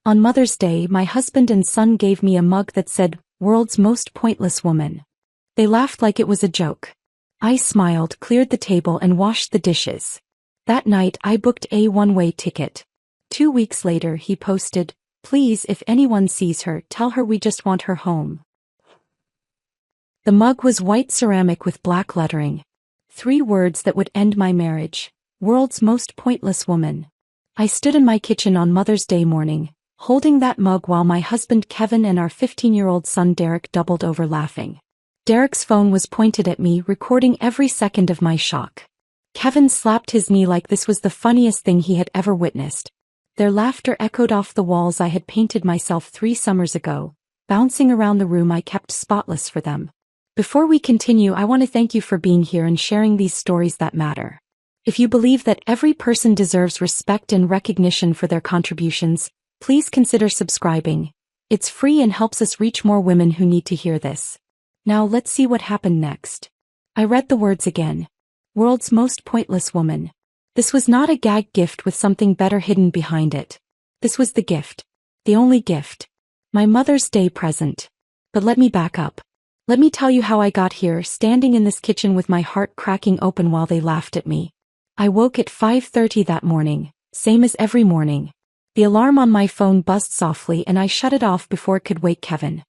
On Mother's Day, my husband and son gave me a mug that said, "World's Most Pointless Woman." They laughed like it was a joke. I smiled, cleared the table and washed the dishes. That night I booked a one-way ticket. 2 weeks later he posted, "Please, if anyone sees her, tell her we just want her home." The mug was white ceramic with black lettering. 3 words that would end my marriage. World's Most Pointless Woman. I stood in my kitchen on Mother's Day morning, holding that mug while my husband Kevin and our 15-year-old son Derek doubled over laughing. Derek's phone was pointed at me, recording every second of my shock. Kevin slapped his knee like this was the funniest thing he had ever witnessed. Their laughter echoed off the walls I had painted myself 3 summers ago, bouncing around the room I kept spotless for them. Before we continue, I want to thank you for being here and sharing these stories that matter. If you believe that every person deserves respect and recognition for their contributions, please consider subscribing. It's free and helps us reach more women who need to hear this. Now let's see what happened next. I read the words again. World's Most Pointless Woman. This was not a gag gift with something better hidden behind it. This was the gift. The only gift. My Mother's Day present. But let me back up. Let me tell you how I got here, standing in this kitchen with my heart cracking open while they laughed at me. I woke at 5:30 that morning, same as every morning. The alarm on my phone buzzed softly and I shut it off before it could wake Kevin.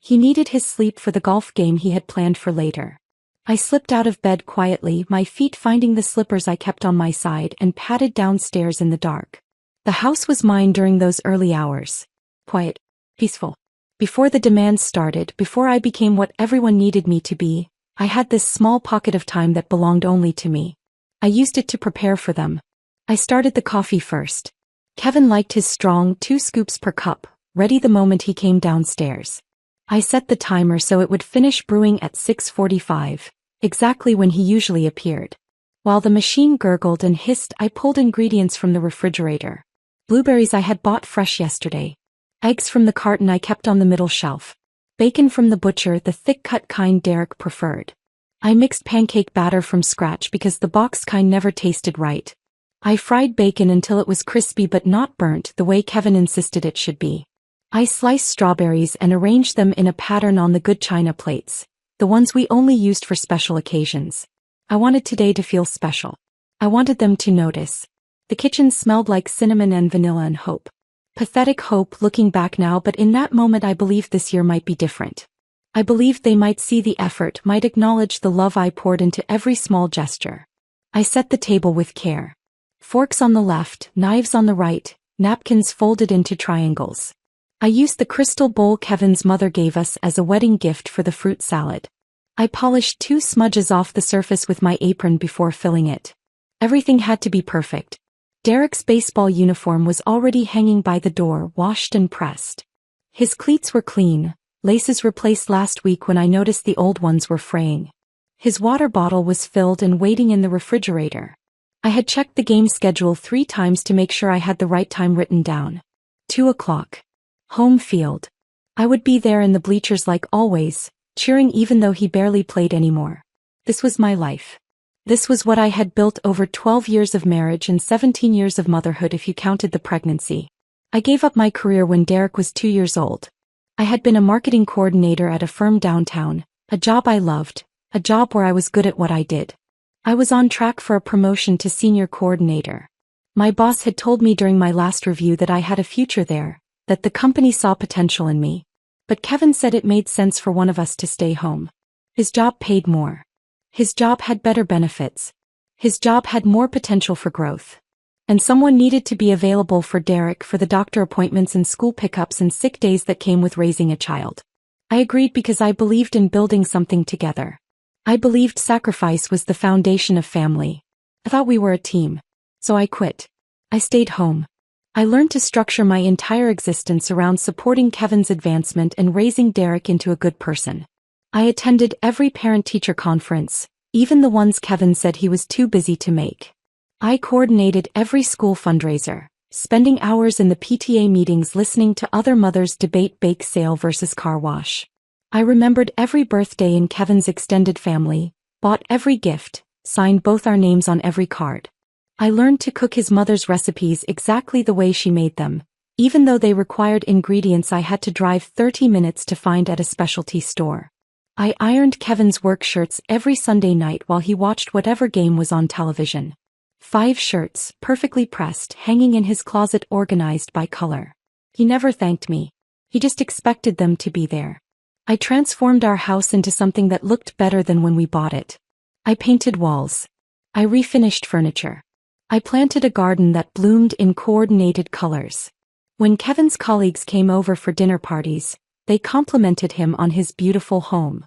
He needed his sleep for the golf game he had planned for later. I slipped out of bed quietly, my feet finding the slippers I kept on my side, and padded downstairs in the dark. The house was mine during those early hours. Quiet. Peaceful. Before the demands started, before I became what everyone needed me to be, I had this small pocket of time that belonged only to me. I used it to prepare for them. I started the coffee first. Kevin liked his strong 2 scoops per cup, ready the moment he came downstairs. I set the timer so it would finish brewing at 6:45, exactly when he usually appeared. While the machine gurgled and hissed, I pulled ingredients from the refrigerator. Blueberries I had bought fresh yesterday. Eggs from the carton I kept on the middle shelf. Bacon from the butcher, the thick-cut kind Derek preferred. I mixed pancake batter from scratch because the box kind never tasted right. I fried bacon until it was crispy but not burnt the way Kevin insisted it should be. I sliced strawberries and arranged them in a pattern on the good china plates, the ones we only used for special occasions. I wanted today to feel special. I wanted them to notice. The kitchen smelled like cinnamon and vanilla and hope. Pathetic hope looking back now, but in that moment I believed this year might be different. I believed they might see the effort, might acknowledge the love I poured into every small gesture. I set the table with care. Forks on the left, knives on the right, napkins folded into triangles. I used the crystal bowl Kevin's mother gave us as a wedding gift for the fruit salad. I polished 2 smudges off the surface with my apron before filling it. Everything had to be perfect. Derek's baseball uniform was already hanging by the door, washed and pressed. His cleats were clean, laces replaced last week when I noticed the old ones were fraying. His water bottle was filled and waiting in the refrigerator. I had checked the game schedule 3 times to make sure I had the right time written down. 2 o'clock. Home field. I would be there in the bleachers like always, cheering even though he barely played anymore. This was my life. This was what I had built over 12 years of marriage and 17 years of motherhood if you counted the pregnancy. I gave up my career when Derek was 2 years old. I had been a marketing coordinator at a firm downtown, a job I loved, a job where I was good at what I did. I was on track for a promotion to senior coordinator. My boss had told me during my last review that I had a future there, that the company saw potential in me. But Kevin said it made sense for one of us to stay home. His job paid more. His job had better benefits. His job had more potential for growth. And someone needed to be available for Derek for the doctor appointments and school pickups and sick days that came with raising a child. I agreed because I believed in building something together. I believed sacrifice was the foundation of family. I thought we were a team. So I quit. I stayed home. I learned to structure my entire existence around supporting Kevin's advancement and raising Derek into a good person. I attended every parent-teacher conference, even the ones Kevin said he was too busy to make. I coordinated every school fundraiser, spending hours in the PTA meetings listening to other mothers debate bake sale versus car wash. I remembered every birthday in Kevin's extended family, bought every gift, signed both our names on every card. I learned to cook his mother's recipes exactly the way she made them, even though they required ingredients I had to drive 30 minutes to find at a specialty store. I ironed Kevin's work shirts every Sunday night while he watched whatever game was on television. 5 shirts, perfectly pressed, hanging in his closet organized by color. He never thanked me. He just expected them to be there. I transformed our house into something that looked better than when we bought it. I painted walls. I refinished furniture. I planted a garden that bloomed in coordinated colors. When Kevin's colleagues came over for dinner parties, they complimented him on his beautiful home.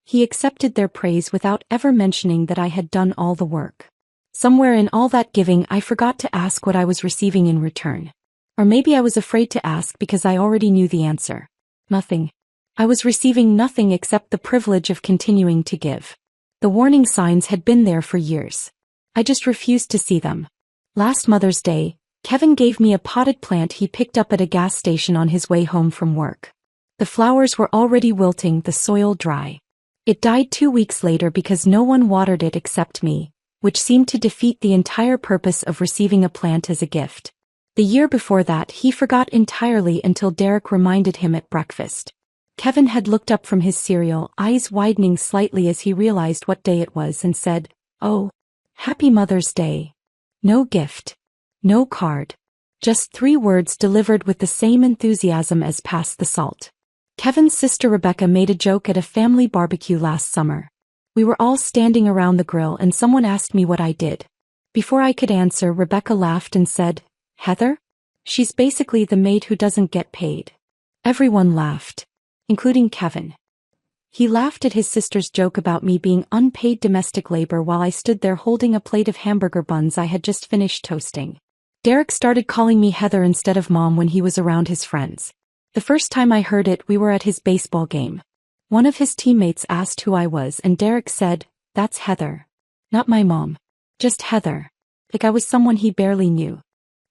He accepted their praise without ever mentioning that I had done all the work. Somewhere in all that giving I forgot to ask what I was receiving in return. Or maybe I was afraid to ask because I already knew the answer. Nothing. I was receiving nothing except the privilege of continuing to give. The warning signs had been there for years. I just refused to see them. Last Mother's Day, Kevin gave me a potted plant he picked up at a gas station on his way home from work. The flowers were already wilting, the soil dry. It died 2 weeks later because no one watered it except me, which seemed to defeat the entire purpose of receiving a plant as a gift. The year before that he forgot entirely until Derek reminded him at breakfast. Kevin had looked up from his cereal, eyes widening slightly as he realized what day it was, and said, "Oh, Happy Mother's Day." No gift. No card. Just 3 words delivered with the same enthusiasm as Pass the Salt. Kevin's sister Rebecca made a joke at a family barbecue last summer. We were all standing around the grill and someone asked me what I did. Before I could answer, Rebecca laughed and said, "Heather? She's basically the maid who doesn't get paid." Everyone laughed, including Kevin. He laughed at his sister's joke about me being unpaid domestic labor while I stood there holding a plate of hamburger buns I had just finished toasting. Derek started calling me Heather instead of Mom when he was around his friends. The first time I heard it, we were at his baseball game. One of his teammates asked who I was and Derek said, "That's Heather. Not my mom. Just Heather." Like I was someone he barely knew.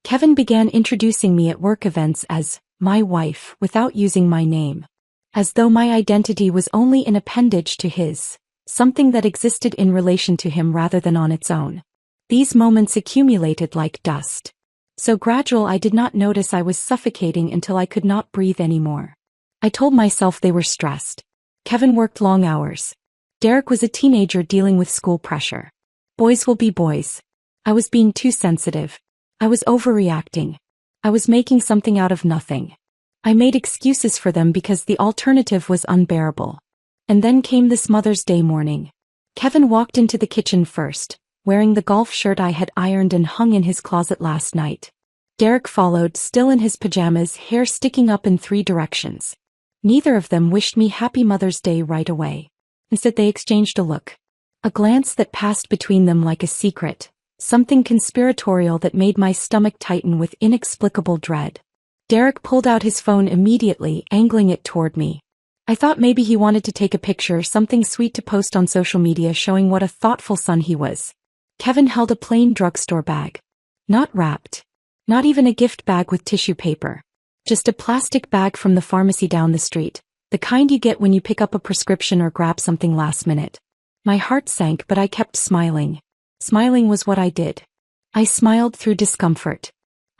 Kevin began introducing me at work events as my wife without using my name. As though my identity was only an appendage to his, something that existed in relation to him rather than on its own. These moments accumulated like dust. So gradual I did not notice I was suffocating until I could not breathe anymore. I told myself they were stressed. Kevin worked long hours. Derek was a teenager dealing with school pressure. Boys will be boys. I was being too sensitive. I was overreacting. I was making something out of nothing. I made excuses for them because the alternative was unbearable. And then came this Mother's Day morning. Kevin walked into the kitchen first, wearing the golf shirt I had ironed and hung in his closet last night. Derek followed, still in his pajamas, hair sticking up in 3 directions. Neither of them wished me Happy Mother's Day right away. Instead they exchanged a look. A glance that passed between them like a secret, something conspiratorial that made my stomach tighten with inexplicable dread. Derek pulled out his phone immediately, angling it toward me. I thought maybe he wanted to take a picture, something sweet to post on social media showing what a thoughtful son he was. Kevin held a plain drugstore bag. Not wrapped. Not even a gift bag with tissue paper. Just a plastic bag from the pharmacy down the street, the kind you get when you pick up a prescription or grab something last minute. My heart sank, but I kept smiling. Smiling was what I did. I smiled through discomfort.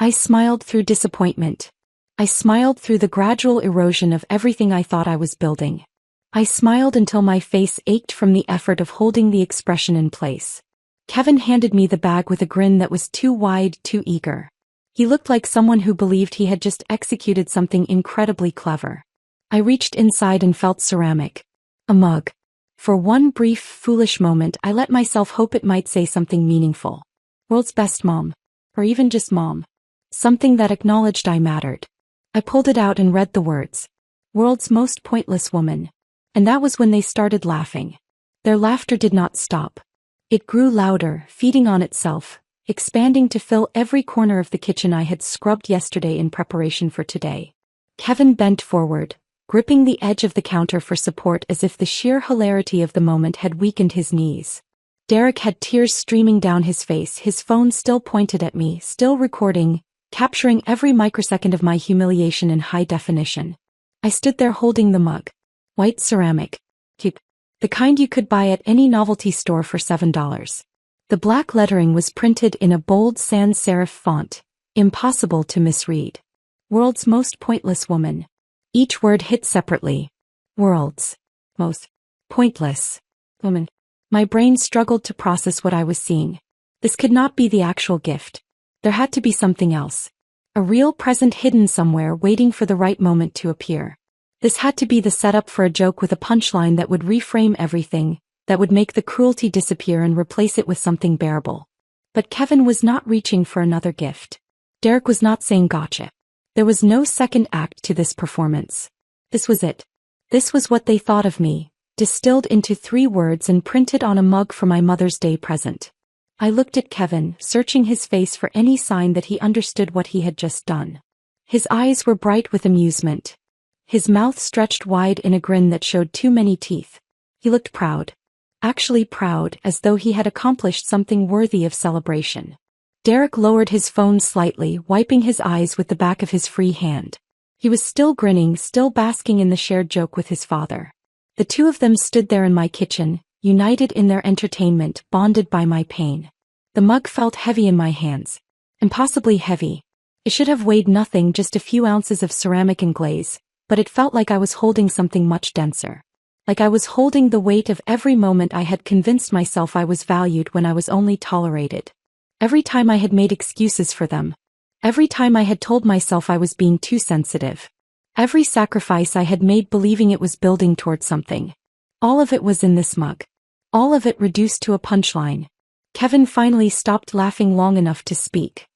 I smiled through disappointment. I smiled through the gradual erosion of everything I thought I was building. I smiled until my face ached from the effort of holding the expression in place. Kevin handed me the bag with a grin that was too wide, too eager. He looked like someone who believed he had just executed something incredibly clever. I reached inside and felt ceramic. A mug. For one brief, foolish moment I let myself hope it might say something meaningful. World's best mom. Or even just mom. Something that acknowledged I mattered. I pulled it out and read the words. World's most pointless woman. And that was when they started laughing. Their laughter did not stop. It grew louder, feeding on itself, expanding to fill every corner of the kitchen I had scrubbed yesterday in preparation for today. Kevin bent forward, gripping the edge of the counter for support as if the sheer hilarity of the moment had weakened his knees. Derek had tears streaming down his face, his phone still pointed at me, still recording, capturing every microsecond of my humiliation in high definition. I stood there holding the mug. White ceramic. Cheap. The kind you could buy at any novelty store for $7. The black lettering was printed in a bold sans serif font, impossible to misread. World's most pointless woman. Each word hit separately. World's most pointless woman. My brain struggled to process what I was seeing. This could not be the actual gift. There had to be something else. A real present hidden somewhere waiting for the right moment to appear. This had to be the setup for a joke with a punchline that would reframe everything, that would make the cruelty disappear and replace it with something bearable. But Kevin was not reaching for another gift. Derek was not saying gotcha. There was no second act to this performance. This was it. This was what they thought of me, distilled into 3 words and printed on a mug for my Mother's Day present. I looked at Kevin, searching his face for any sign that he understood what he had just done. His eyes were bright with amusement. His mouth stretched wide in a grin that showed too many teeth. He looked proud. Actually proud, as though he had accomplished something worthy of celebration. Derek lowered his phone slightly, wiping his eyes with the back of his free hand. He was still grinning, still basking in the shared joke with his father. The two of them stood there in my kitchen, united in their entertainment, bonded by my pain. The mug felt heavy in my hands. Impossibly heavy. It should have weighed nothing, just a few ounces of ceramic and glaze, but it felt like I was holding something much denser. Like I was holding the weight of every moment I had convinced myself I was valued when I was only tolerated. Every time I had made excuses for them. Every time I had told myself I was being too sensitive. Every sacrifice I had made believing it was building towards something. All of it was in this mug. All of it reduced to a punchline. Kevin finally stopped laughing long enough to speak.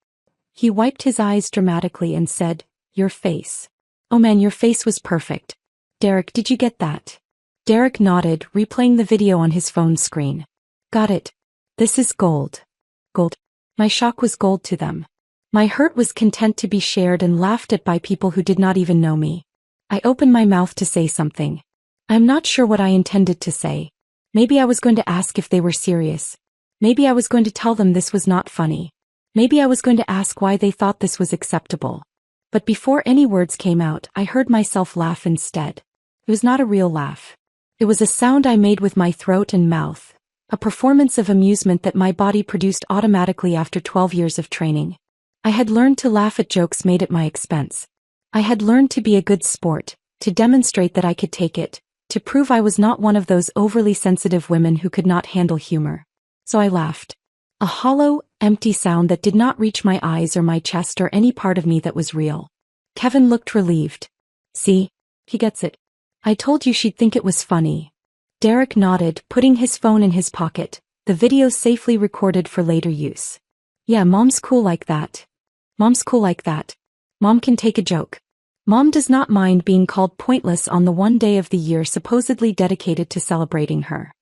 He wiped his eyes dramatically and said, "Your face. Oh man, your face was perfect. Derek, did you get that?" Derek nodded, replaying the video on his phone screen. "Got it. This is gold." Gold. My shock was gold to them. My hurt was content to be shared and laughed at by people who did not even know me. I opened my mouth to say something. I'm not sure what I intended to say. Maybe I was going to ask if they were serious. Maybe I was going to tell them this was not funny. Maybe I was going to ask why they thought this was acceptable. But before any words came out, I heard myself laugh instead. It was not a real laugh. It was a sound I made with my throat and mouth. A performance of amusement that my body produced automatically after 12 years of training. I had learned to laugh at jokes made at my expense. I had learned to be a good sport, to demonstrate that I could take it, to prove I was not one of those overly sensitive women who could not handle humor. So I laughed. A hollow, empty sound that did not reach my eyes or my chest or any part of me that was real. Kevin looked relieved. See? He gets it. I told you she'd think it was funny. Derek nodded, putting his phone in his pocket, the video safely recorded for later use. Yeah, Mom's cool like that. Mom's cool like that. Mom can take a joke. Mom does not mind being called pointless on the one day of the year supposedly dedicated to celebrating her.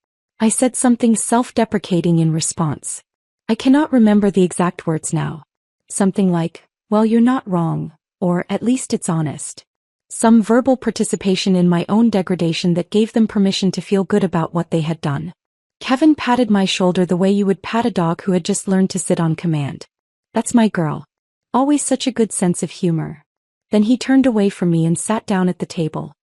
I said something self-deprecating in response. I cannot remember the exact words now. Something like, "Well, you're not wrong," or "At least it's honest." Some verbal participation in my own degradation that gave them permission to feel good about what they had done. Kevin patted my shoulder the way you would pat a dog who had just learned to sit on command. That's my girl. Always such a good sense of humor. Then he turned away from me and sat down at the table.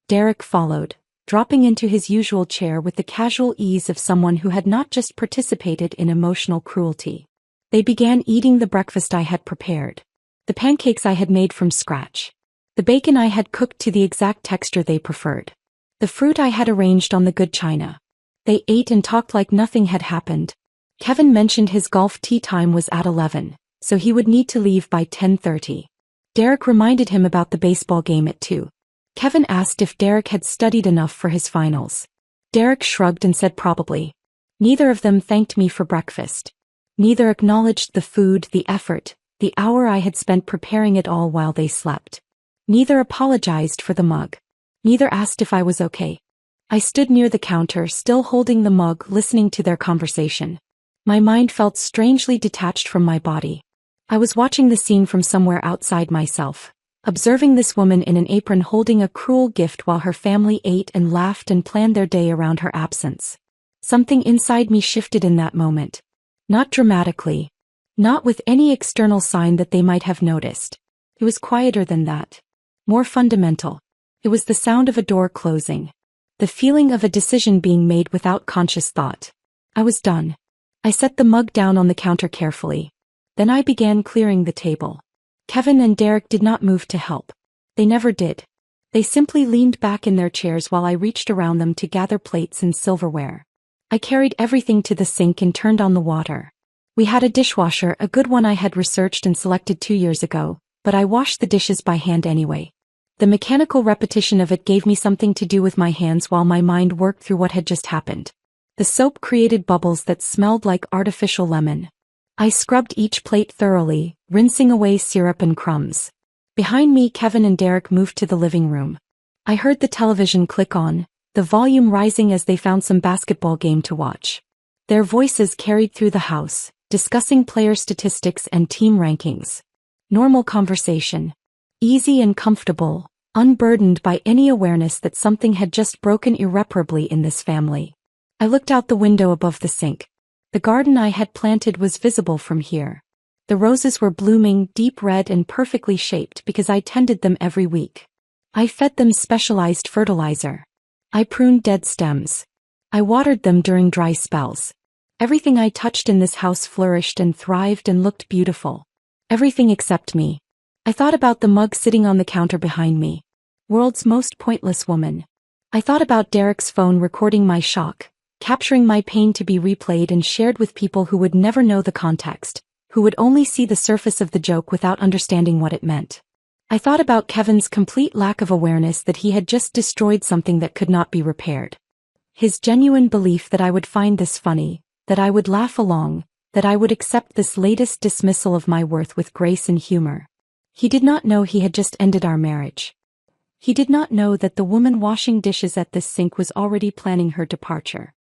Derek followed, dropping into his usual chair with the casual ease of someone who had not just participated in emotional cruelty. They began eating the breakfast I had prepared. The pancakes I had made from scratch. The bacon I had cooked to the exact texture they preferred. The fruit I had arranged on the good china. They ate and talked like nothing had happened. Kevin mentioned his golf tee time was at 11, so he would need to leave by 10:30. Derek reminded him about the baseball game at 2. Kevin asked if Derek had studied enough for his finals. Derek shrugged and said probably. Neither of them thanked me for breakfast. Neither acknowledged the food, the effort, the hour I had spent preparing it all while they slept. Neither apologized for the mug. Neither asked if I was okay. I stood near the counter, still holding the mug, listening to their conversation. My mind felt strangely detached from my body. I was watching the scene from somewhere outside myself, observing this woman in an apron holding a cruel gift while her family ate and laughed and planned their day around her absence. Something inside me shifted in that moment. Not dramatically. Not with any external sign that they might have noticed. It was quieter than that. More fundamental. It was the sound of a door closing. The feeling of a decision being made without conscious thought. I was done. I set the mug down on the counter carefully. Then I began clearing the table. Kevin and Derek did not move to help. They never did. They simply leaned back in their chairs while I reached around them to gather plates and silverware. I carried everything to the sink and turned on the water. We had a dishwasher, a good one I had researched and selected 2 years ago, but I washed the dishes by hand anyway. The mechanical repetition of it gave me something to do with my hands while my mind worked through what had just happened. The soap created bubbles that smelled like artificial lemon. I scrubbed each plate thoroughly, rinsing away syrup and crumbs. Behind me, Kevin and Derek moved to the living room. I heard the television click on, the volume rising as they found some basketball game to watch. Their voices carried through the house, discussing player statistics and team rankings. Normal conversation. Easy and comfortable, unburdened by any awareness that something had just broken irreparably in this family. I looked out the window above the sink. The garden I had planted was visible from here. The roses were blooming, deep red and perfectly shaped because I tended them every week. I fed them specialized fertilizer. I pruned dead stems. I watered them during dry spells. Everything I touched in this house flourished and thrived and looked beautiful. Everything except me. I thought about the mug sitting on the counter behind me. World's most pointless woman. I thought about Derek's phone recording my shock, capturing my pain to be replayed and shared with people who would never know the context, who would only see the surface of the joke without understanding what it meant. I thought about Kevin's complete lack of awareness that he had just destroyed something that could not be repaired. His genuine belief that I would find this funny, that I would laugh along, that I would accept this latest dismissal of my worth with grace and humor. He did not know he had just ended our marriage. He did not know that the woman washing dishes at this sink was already planning her departure.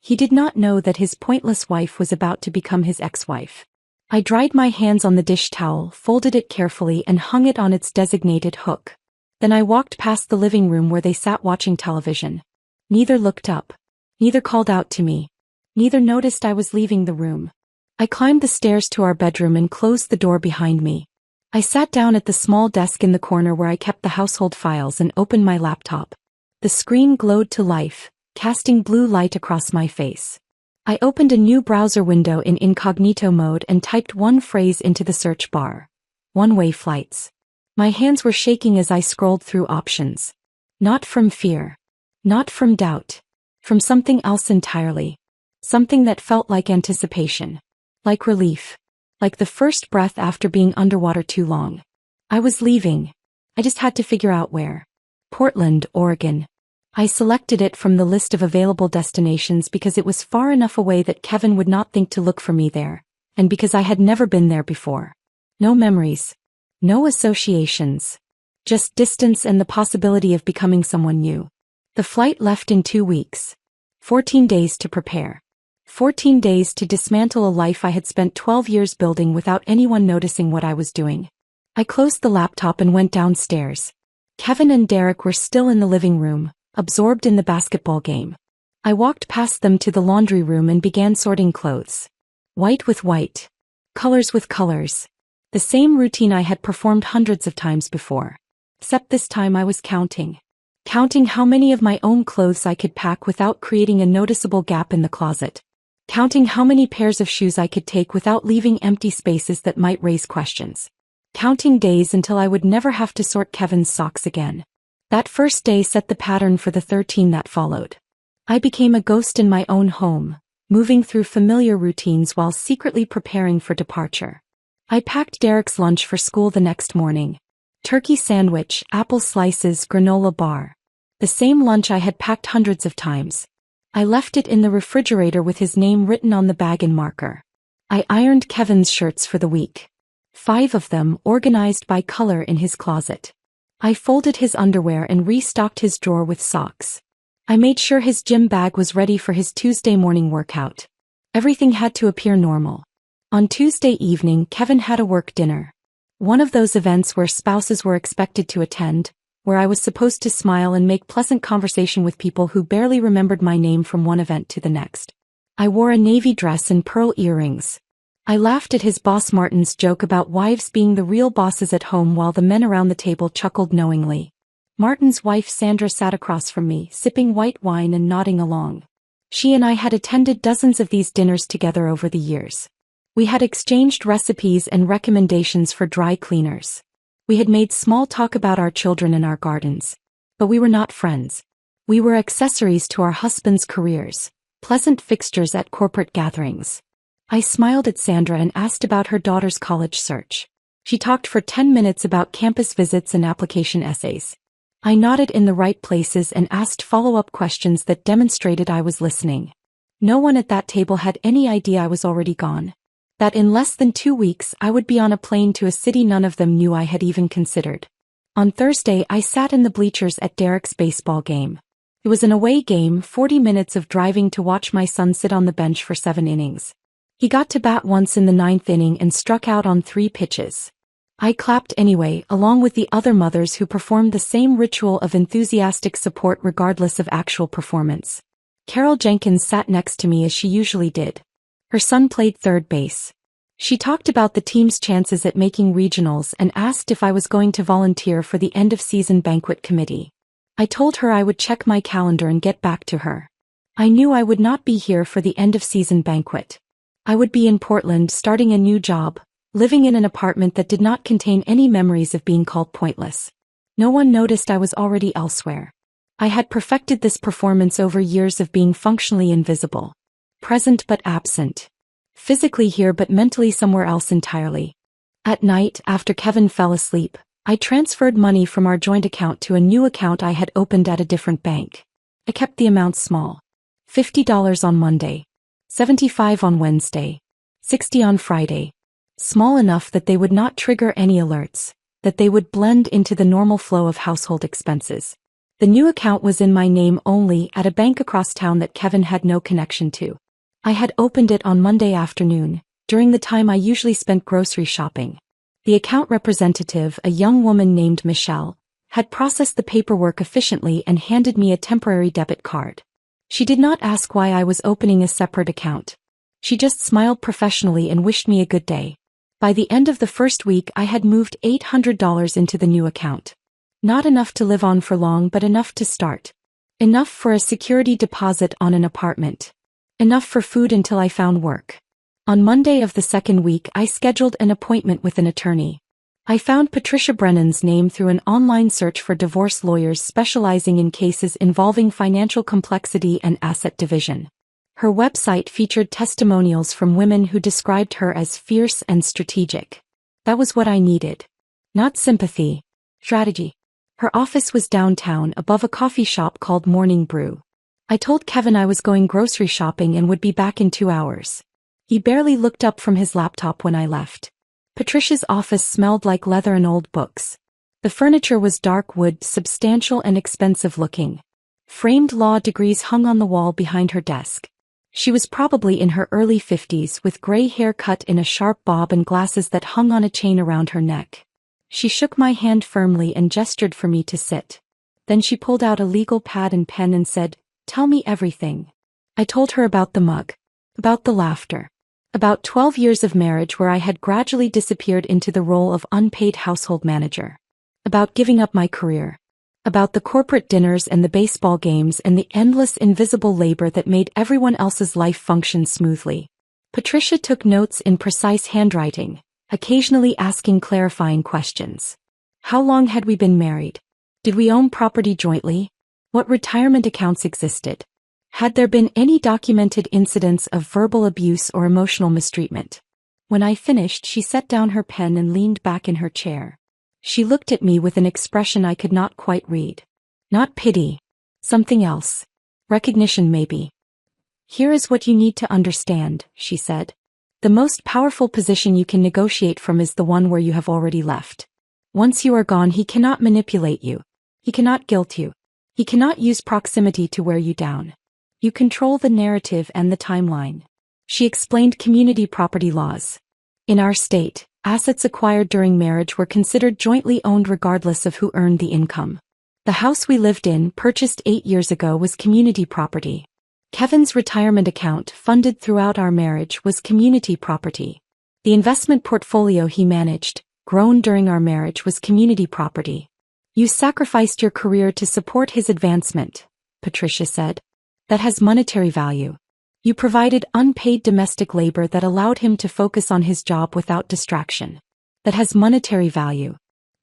He did not know that his pointless wife was about to become his ex-wife. I dried my hands on the dish towel, folded it carefully and hung it on its designated hook. Then I walked past the living room where they sat watching television. Neither looked up. Neither called out to me. Neither noticed I was leaving the room. I climbed the stairs to our bedroom and closed the door behind me. I sat down at the small desk in the corner where I kept the household files and opened my laptop. The screen glowed to life, casting blue light across my face. I opened a new browser window in incognito mode and typed one phrase into the search bar. One-way flights. My hands were shaking as I scrolled through options. Not from fear. Not from doubt. From something else entirely. Something that felt like anticipation. Like relief. Like the first breath after being underwater too long. I was leaving. I just had to figure out where. Portland, Oregon. I selected it from the list of available destinations because it was far enough away that Kevin would not think to look for me there, and because I had never been there before. No memories. No associations. Just distance and the possibility of becoming someone new. The flight left in 2 weeks. 14 days to prepare. 14 days to dismantle a life I had spent 12 years building without anyone noticing what I was doing. I closed the laptop and went downstairs. Kevin and Derek were still in the living room, absorbed in the basketball game. I walked past them to the laundry room and began sorting clothes. White with white. Colors with colors. The same routine I had performed hundreds of times before. Except this time I was counting. Counting how many of my own clothes I could pack without creating a noticeable gap in the closet. Counting how many pairs of shoes I could take without leaving empty spaces that might raise questions. Counting days until I would never have to sort Kevin's socks again. That first day set the pattern for the 13 that followed. I became a ghost in my own home, moving through familiar routines while secretly preparing for departure. I packed Derek's lunch for school the next morning. Turkey sandwich, apple slices, granola bar. The same lunch I had packed hundreds of times. I left it in the refrigerator with his name written on the bag in marker. I ironed Kevin's shirts for the week. 5 of them, organized by color in his closet. I folded his underwear and restocked his drawer with socks. I made sure his gym bag was ready for his Tuesday morning workout. Everything had to appear normal. On Tuesday evening, Kevin had a work dinner. One of those events where spouses were expected to attend, where I was supposed to smile and make pleasant conversation with people who barely remembered my name from one event to the next. I wore a navy dress and pearl earrings. I laughed at his boss Martin's joke about wives being the real bosses at home while the men around the table chuckled knowingly. Martin's wife Sandra sat across from me, sipping white wine and nodding along. She and I had attended dozens of these dinners together over the years. We had exchanged recipes and recommendations for dry cleaners. We had made small talk about our children and our gardens. But we were not friends. We were accessories to our husbands' careers, pleasant fixtures at corporate gatherings. I smiled at Sandra and asked about her daughter's college search. She talked for 10 minutes about campus visits and application essays. I nodded in the right places and asked follow-up questions that demonstrated I was listening. No one at that table had any idea I was already gone. That in less than 2 weeks I would be on a plane to a city none of them knew I had even considered. On Thursday I sat in the bleachers at Derek's baseball game. It was an away game, 40 minutes of driving to watch my son sit on the bench for 7 innings. He got to bat once in the 9th inning and struck out on 3 pitches. I clapped anyway, along with the other mothers who performed the same ritual of enthusiastic support regardless of actual performance. Carol Jenkins sat next to me as she usually did. Her son played third base. She talked about the team's chances at making regionals and asked if I was going to volunteer for the end-of-season banquet committee. I told her I would check my calendar and get back to her. I knew I would not be here for the end-of-season banquet. I would be in Portland starting a new job, living in an apartment that did not contain any memories of being called pointless. No one noticed I was already elsewhere. I had perfected this performance over years of being functionally invisible. Present but absent. Physically here but mentally somewhere else entirely. At night, after Kevin fell asleep, I transferred money from our joint account to a new account I had opened at a different bank. I kept the amount small. $50 on Monday. $75 on Wednesday. $60 on Friday. Small enough that they would not trigger any alerts, that they would blend into the normal flow of household expenses. The new account was in my name only at a bank across town that Kevin had no connection to. I had opened it on Monday afternoon, during the time I usually spent grocery shopping. The account representative, a young woman named Michelle, had processed the paperwork efficiently and handed me a temporary debit card. She did not ask why I was opening a separate account. She just smiled professionally and wished me a good day. By the end of the first week I had moved $800 into the new account. Not enough to live on for long but enough to start. Enough for a security deposit on an apartment. Enough for food until I found work. On Monday of the second week I scheduled an appointment with an attorney. I found Patricia Brennan's name through an online search for divorce lawyers specializing in cases involving financial complexity and asset division. Her website featured testimonials from women who described her as fierce and strategic. That was what I needed. Not sympathy. Strategy. Her office was downtown above a coffee shop called Morning Brew. I told Kevin I was going grocery shopping and would be back in 2 hours. He barely looked up from his laptop when I left. Patricia's office smelled like leather and old books. The furniture was dark wood, substantial and expensive looking. Framed law degrees hung on the wall behind her desk. She was probably in her early 50s with gray hair cut in a sharp bob and glasses that hung on a chain around her neck. She shook my hand firmly and gestured for me to sit. Then she pulled out a legal pad and pen and said, "Tell me everything." I told her about the mug. About the laughter. About 12 years of marriage where I had gradually disappeared into the role of unpaid household manager. About giving up my career. About the corporate dinners and the baseball games and the endless invisible labor that made everyone else's life function smoothly. Patricia took notes in precise handwriting, occasionally asking clarifying questions. How long had we been married? Did we own property jointly? What retirement accounts existed? Had there been any documented incidents of verbal abuse or emotional mistreatment? When I finished, she set down her pen and leaned back in her chair. She looked at me with an expression I could not quite read. Not pity. Something else. Recognition maybe. "Here is what you need to understand," she said. "The most powerful position you can negotiate from is the one where you have already left. Once you are gone, he cannot manipulate you. He cannot guilt you. He cannot use proximity to wear you down. You control the narrative and the timeline." She explained community property laws. In our state, assets acquired during marriage were considered jointly owned regardless of who earned the income. The house we lived in, purchased 8 years ago, was community property. Kevin's retirement account, funded throughout our marriage, was community property. The investment portfolio he managed, grown during our marriage, was community property. "You sacrificed your career to support his advancement," Patricia said. "That has monetary value. You provided unpaid domestic labor that allowed him to focus on his job without distraction. That has monetary value.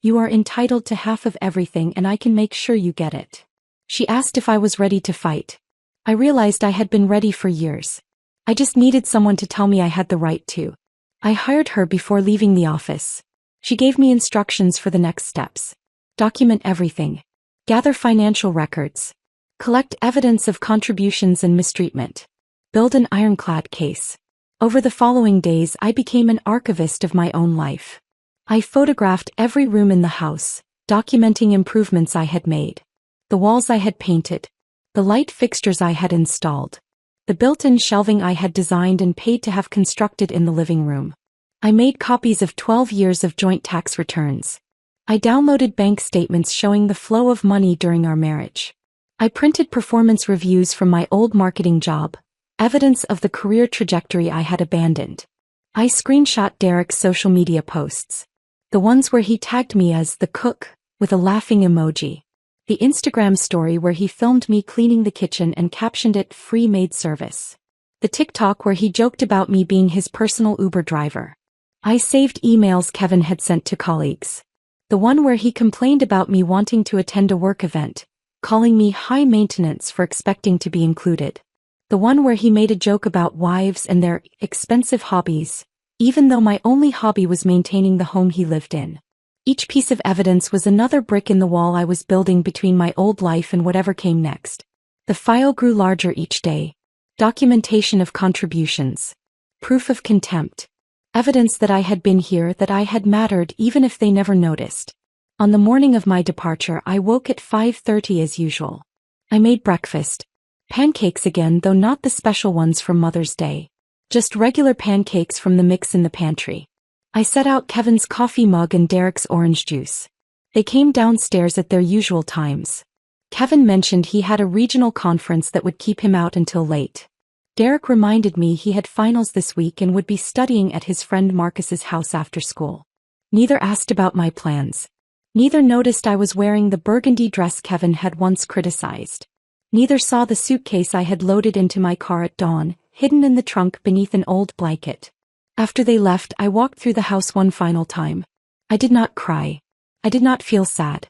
"You are entitled to half of everything and I can make sure you get it." She asked if I was ready to fight. I realized I had been ready for years. I just needed someone to tell me I had the right to. I hired her before leaving the office. She gave me instructions for the next steps. Document everything. Gather financial records. Collect evidence of contributions and mistreatment. Build an ironclad case. Over the following days I became an archivist of my own life. I photographed every room in the house, documenting improvements I had made. The walls I had painted. The light fixtures I had installed. The built-in shelving I had designed and paid to have constructed in the living room. I made copies of 12 years of joint tax returns. I downloaded bank statements showing the flow of money during our marriage. I printed performance reviews from my old marketing job, evidence of the career trajectory I had abandoned. I screenshot Derek's social media posts. The ones where he tagged me as the cook, with a laughing emoji. The Instagram story where he filmed me cleaning the kitchen and captioned it "free maid service." The TikTok where he joked about me being his personal Uber driver. I saved emails Kevin had sent to colleagues. The one where he complained about me wanting to attend a work event, calling me high maintenance for expecting to be included. The one where he made a joke about wives and their expensive hobbies, even though my only hobby was maintaining the home he lived in. Each piece of evidence was another brick in the wall I was building between my old life and whatever came next. The file grew larger each day. Documentation of contributions. Proof of contempt. Evidence that I had been here, that I had mattered even if they never noticed. On the morning of my departure I woke at 5:30 as usual. I made breakfast. Pancakes again, though not the special ones from Mother's Day. Just regular pancakes from the mix in the pantry. I set out Kevin's coffee mug and Derek's orange juice. They came downstairs at their usual times. Kevin mentioned he had a regional conference that would keep him out until late. Derek reminded me he had finals this week and would be studying at his friend Marcus's house after school. Neither asked about my plans. Neither noticed I was wearing the burgundy dress Kevin had once criticized. Neither saw the suitcase I had loaded into my car at dawn, hidden in the trunk beneath an old blanket. After they left, I walked through the house one final time. I did not cry. I did not feel sad.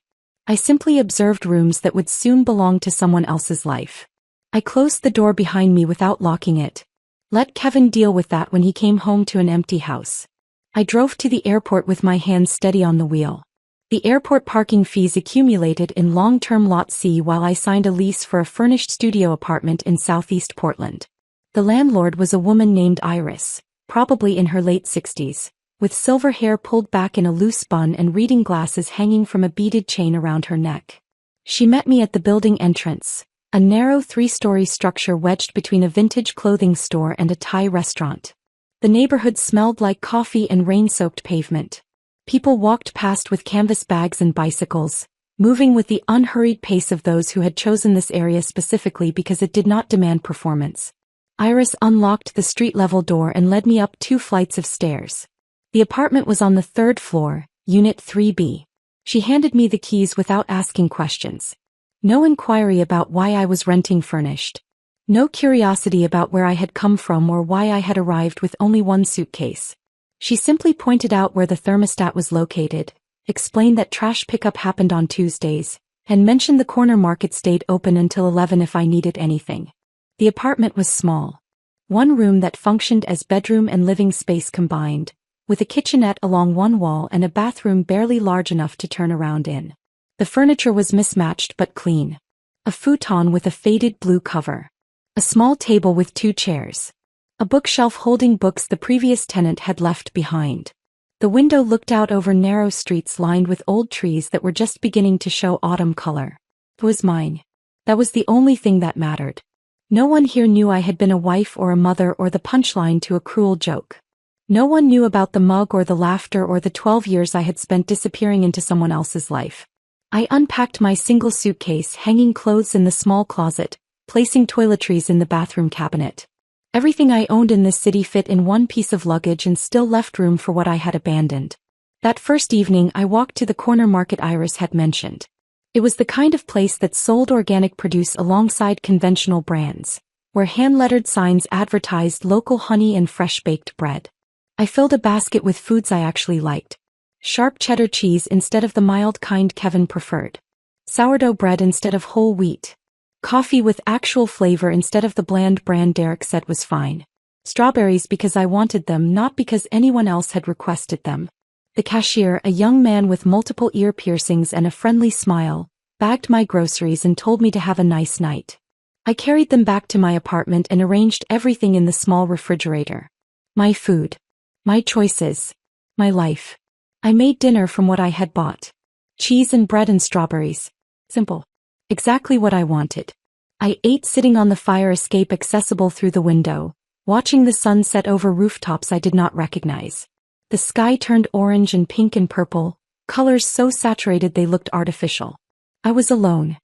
I simply observed rooms that would soon belong to someone else's life. I closed the door behind me without locking it. Let Kevin deal with that when he came home to an empty house. I drove to the airport with my hands steady on the wheel. The airport parking fees accumulated in long-term Lot C while I signed a lease for a furnished studio apartment in southeast Portland. The landlord was a woman named Iris, probably in her late 60s, with silver hair pulled back in a loose bun and reading glasses hanging from a beaded chain around her neck. She met me at the building entrance, a narrow 3-story structure wedged between a vintage clothing store and a Thai restaurant. The neighborhood smelled like coffee and rain-soaked pavement. People walked past with canvas bags and bicycles, moving with the unhurried pace of those who had chosen this area specifically because it did not demand performance. Iris unlocked the street-level door and led me up 2 flights of stairs. The apartment was on the 3rd floor, Unit 3B. She handed me the keys without asking questions. No inquiry about why I was renting furnished. No curiosity about where I had come from or why I had arrived with only one suitcase. She simply pointed out where the thermostat was located, explained that trash pickup happened on Tuesdays, and mentioned the corner market stayed open until 11 if I needed anything. The apartment was small. One room that functioned as bedroom and living space combined, with a kitchenette along one wall and a bathroom barely large enough to turn around in. The furniture was mismatched but clean. A futon with a faded blue cover. A small table with 2 chairs. A bookshelf holding books the previous tenant had left behind. The window looked out over narrow streets lined with old trees that were just beginning to show autumn color. It was mine. That was the only thing that mattered. No one here knew I had been a wife or a mother or the punchline to a cruel joke. No one knew about the mug or the laughter or the 12 years I had spent disappearing into someone else's life. I unpacked my single suitcase, hanging clothes in the small closet, placing toiletries in the bathroom cabinet. Everything I owned in this city fit in one piece of luggage and still left room for what I had abandoned. That first evening I walked to the corner market Iris had mentioned. It was the kind of place that sold organic produce alongside conventional brands, where hand-lettered signs advertised local honey and fresh baked bread. I filled a basket with foods I actually liked. Sharp cheddar cheese instead of the mild kind Kevin preferred. Sourdough bread instead of whole wheat. Coffee with actual flavor instead of the bland brand Derek said was fine. Strawberries because I wanted them, not because anyone else had requested them. The cashier, a young man with multiple ear piercings and a friendly smile, bagged my groceries and told me to have a nice night. I carried them back to my apartment and arranged everything in the small refrigerator. My food. My choices. My life. I made dinner from what I had bought. Cheese and bread and strawberries. Simple. Exactly what I wanted. I ate sitting on the fire escape accessible through the window, watching the sun set over rooftops I did not recognize. The sky turned orange and pink and purple, colors so saturated they looked artificial. I was alone.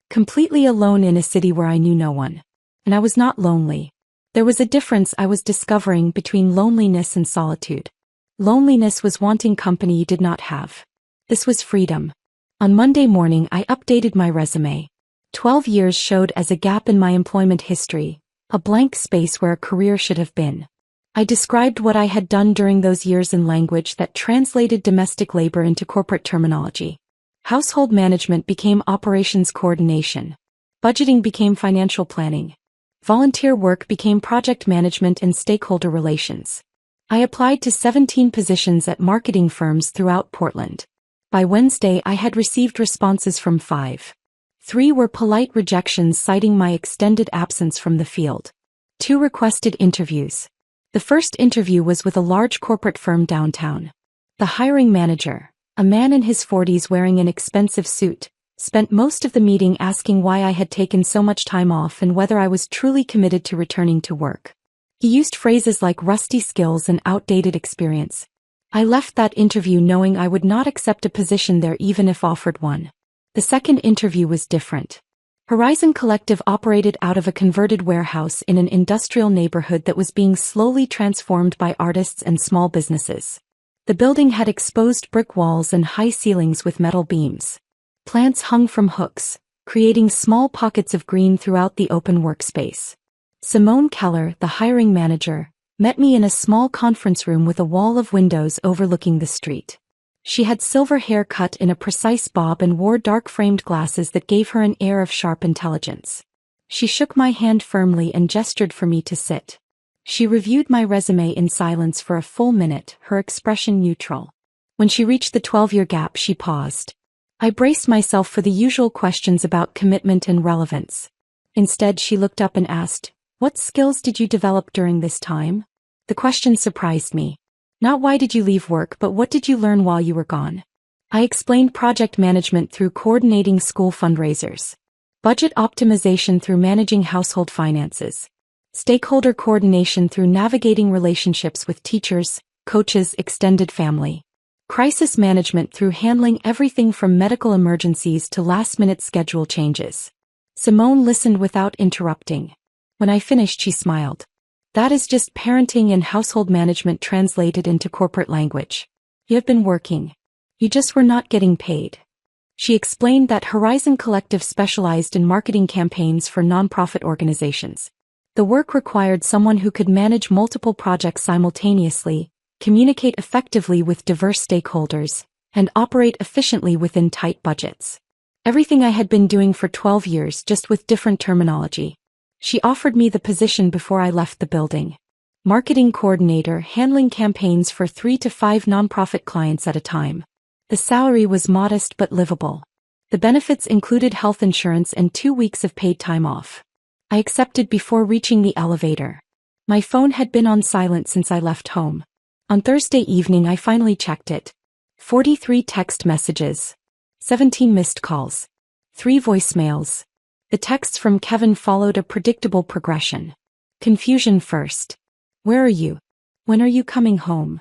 Completely alone in a city where I knew no one. And I was not lonely. There was a difference I was discovering between loneliness and solitude. Loneliness was wanting company you did not have. This was freedom. On Monday morning I updated my resume. 12 years showed as a gap in my employment history, a blank space where a career should have been. I described what I had done during those years in language that translated domestic labor into corporate terminology. Household management became operations coordination. Budgeting became financial planning. Volunteer work became project management and stakeholder relations. I applied to 17 positions at marketing firms throughout Portland. By Wednesday I had received responses from 5. 3 were polite rejections citing my extended absence from the field. 2 requested interviews. The first interview was with a large corporate firm downtown. The hiring manager, a man in his 40s wearing an expensive suit, spent most of the meeting asking why I had taken so much time off and whether I was truly committed to returning to work. He used phrases like rusty skills and outdated experience. I left that interview knowing I would not accept a position there even if offered one. The second interview was different. Horizon Collective operated out of a converted warehouse in an industrial neighborhood that was being slowly transformed by artists and small businesses. The building had exposed brick walls and high ceilings with metal beams. Plants hung from hooks, creating small pockets of green throughout the open workspace. Simone Keller, the hiring manager, met me in a small conference room with a wall of windows overlooking the street. She had silver hair cut in a precise bob and wore dark-framed glasses that gave her an air of sharp intelligence. She shook my hand firmly and gestured for me to sit. She reviewed my resume in silence for a full minute, her expression neutral. When she reached the 12-year gap, she paused. I braced myself for the usual questions about commitment and relevance. Instead, she looked up and asked, "What skills did you develop during this time?" The question surprised me. Not why did you leave work, but what did you learn while you were gone? I explained project management through coordinating school fundraisers. Budget optimization through managing household finances. Stakeholder coordination through navigating relationships with teachers, coaches, extended family. Crisis management through handling everything from medical emergencies to last-minute schedule changes. Simone listened without interrupting. When I finished, she smiled. That is just parenting and household management translated into corporate language. You have been working. You just were not getting paid. She explained that Horizon Collective specialized in marketing campaigns for nonprofit organizations. The work required someone who could manage multiple projects simultaneously, communicate effectively with diverse stakeholders, and operate efficiently within tight budgets. Everything I had been doing for 12 years, just with different terminology. She offered me the position before I left the building. Marketing coordinator, handling campaigns for 3 to 5 nonprofit clients at a time. The salary was modest but livable. The benefits included health insurance and 2 weeks of paid time off. I accepted before reaching the elevator. My phone had been on silent since I left home. On Thursday evening I finally checked it. 43 text messages. 17 missed calls. 3 voicemails. The texts from Kevin followed a predictable progression. Confusion first. Where are you? When are you coming home?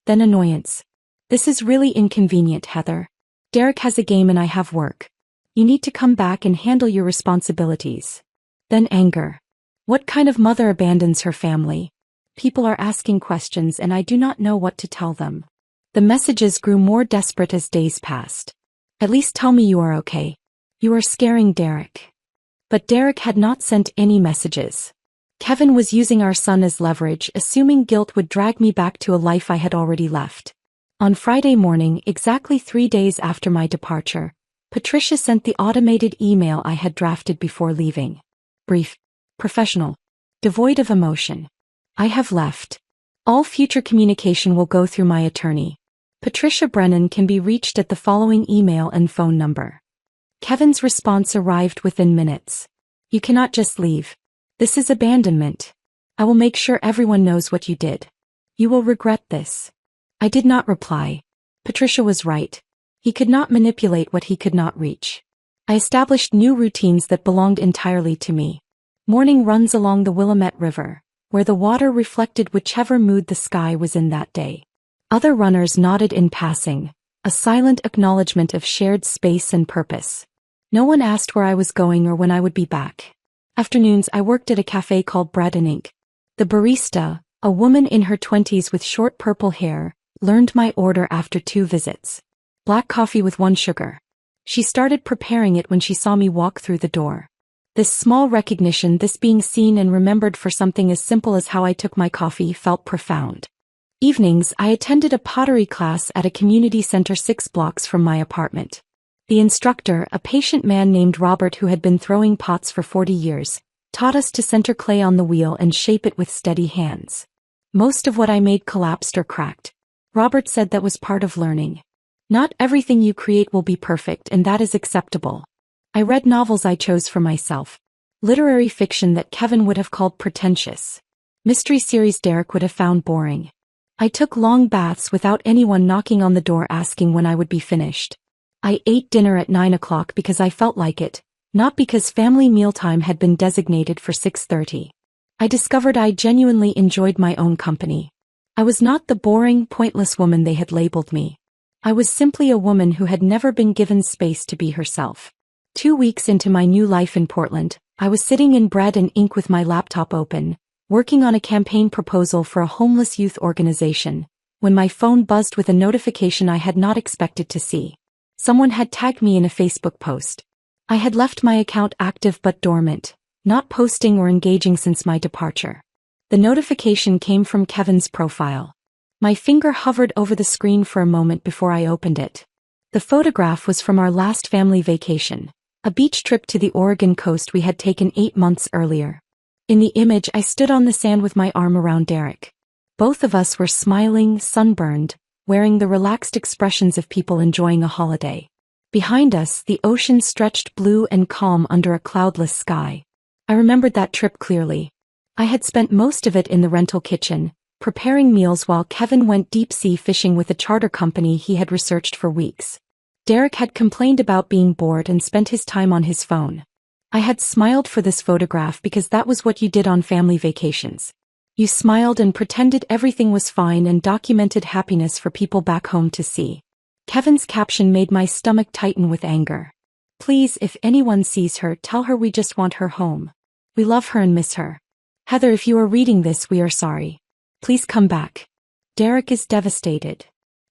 Then annoyance. This is really inconvenient, Heather. Derek has a game and I have work. You need to come back and handle your responsibilities. Then anger. What kind of mother abandons her family? People are asking questions and I do not know what to tell them. The messages grew more desperate as days passed. At least tell me you are okay. You are scaring Derek. But Derek had not sent any messages. Kevin was using our son as leverage, assuming guilt would drag me back to a life I had already left. On Friday morning, exactly 3 days after my departure, Patricia sent the automated email I had drafted before leaving. Brief, professional, devoid of emotion. I have left. All future communication will go through my attorney. Patricia Brennan can be reached at the following email and phone number. Kevin's response arrived within minutes. You cannot just leave. This is abandonment. I will make sure everyone knows what you did. You will regret this. I did not reply. Patricia was right. He could not manipulate what he could not reach. I established new routines that belonged entirely to me. Morning runs along the Willamette River, where the water reflected whichever mood the sky was in that day. Other runners nodded in passing, a silent acknowledgement of shared space and purpose. No one asked where I was going or when I would be back. Afternoons I worked at a cafe called Bread and Ink. The barista, a woman in her 20s with short purple hair, learned my order after 2 visits. Black coffee with 1 sugar. She started preparing it when she saw me walk through the door. This small recognition, this being seen and remembered for something as simple as how I took my coffee, felt profound. Evenings, I attended a pottery class at a community center 6 blocks from my apartment. The instructor, a patient man named Robert who had been throwing pots for 40 years, taught us to center clay on the wheel and shape it with steady hands. Most of what I made collapsed or cracked. Robert said that was part of learning. Not everything you create will be perfect, and that is acceptable. I read novels I chose for myself. Literary fiction that Kevin would have called pretentious. Mystery series Derek would have found boring. I took long baths without anyone knocking on the door asking when I would be finished. I ate dinner at 9 o'clock because I felt like it, not because family mealtime had been designated for 6:30. I discovered I genuinely enjoyed my own company. I was not the boring, pointless woman they had labeled me. I was simply a woman who had never been given space to be herself. 2 weeks into my new life in Portland, I was sitting in Bread and Ink with my laptop open, working on a campaign proposal for a homeless youth organization, when my phone buzzed with a notification I had not expected to see. Someone had tagged me in a Facebook post. I had left my account active but dormant, not posting or engaging since my departure. The notification came from Kevin's profile. My finger hovered over the screen for a moment before I opened it. The photograph was from our last family vacation, a beach trip to the Oregon coast we had taken 8 months earlier. In the image, I stood on the sand with my arm around Derek. Both of us were smiling, sunburned, wearing the relaxed expressions of people enjoying a holiday. Behind us, the ocean stretched blue and calm under a cloudless sky. I remembered that trip clearly. I had spent most of it in the rental kitchen, preparing meals while Kevin went deep-sea fishing with a charter company he had researched for weeks. Derek had complained about being bored and spent his time on his phone. I had smiled for this photograph because that was what you did on family vacations. You smiled and pretended everything was fine and documented happiness for people back home to see. Kevin's caption made my stomach tighten with anger. Please, if anyone sees her, tell her we just want her home. We love her and miss her. Heather, if you are reading this, we are sorry. Please come back. Derek is devastated.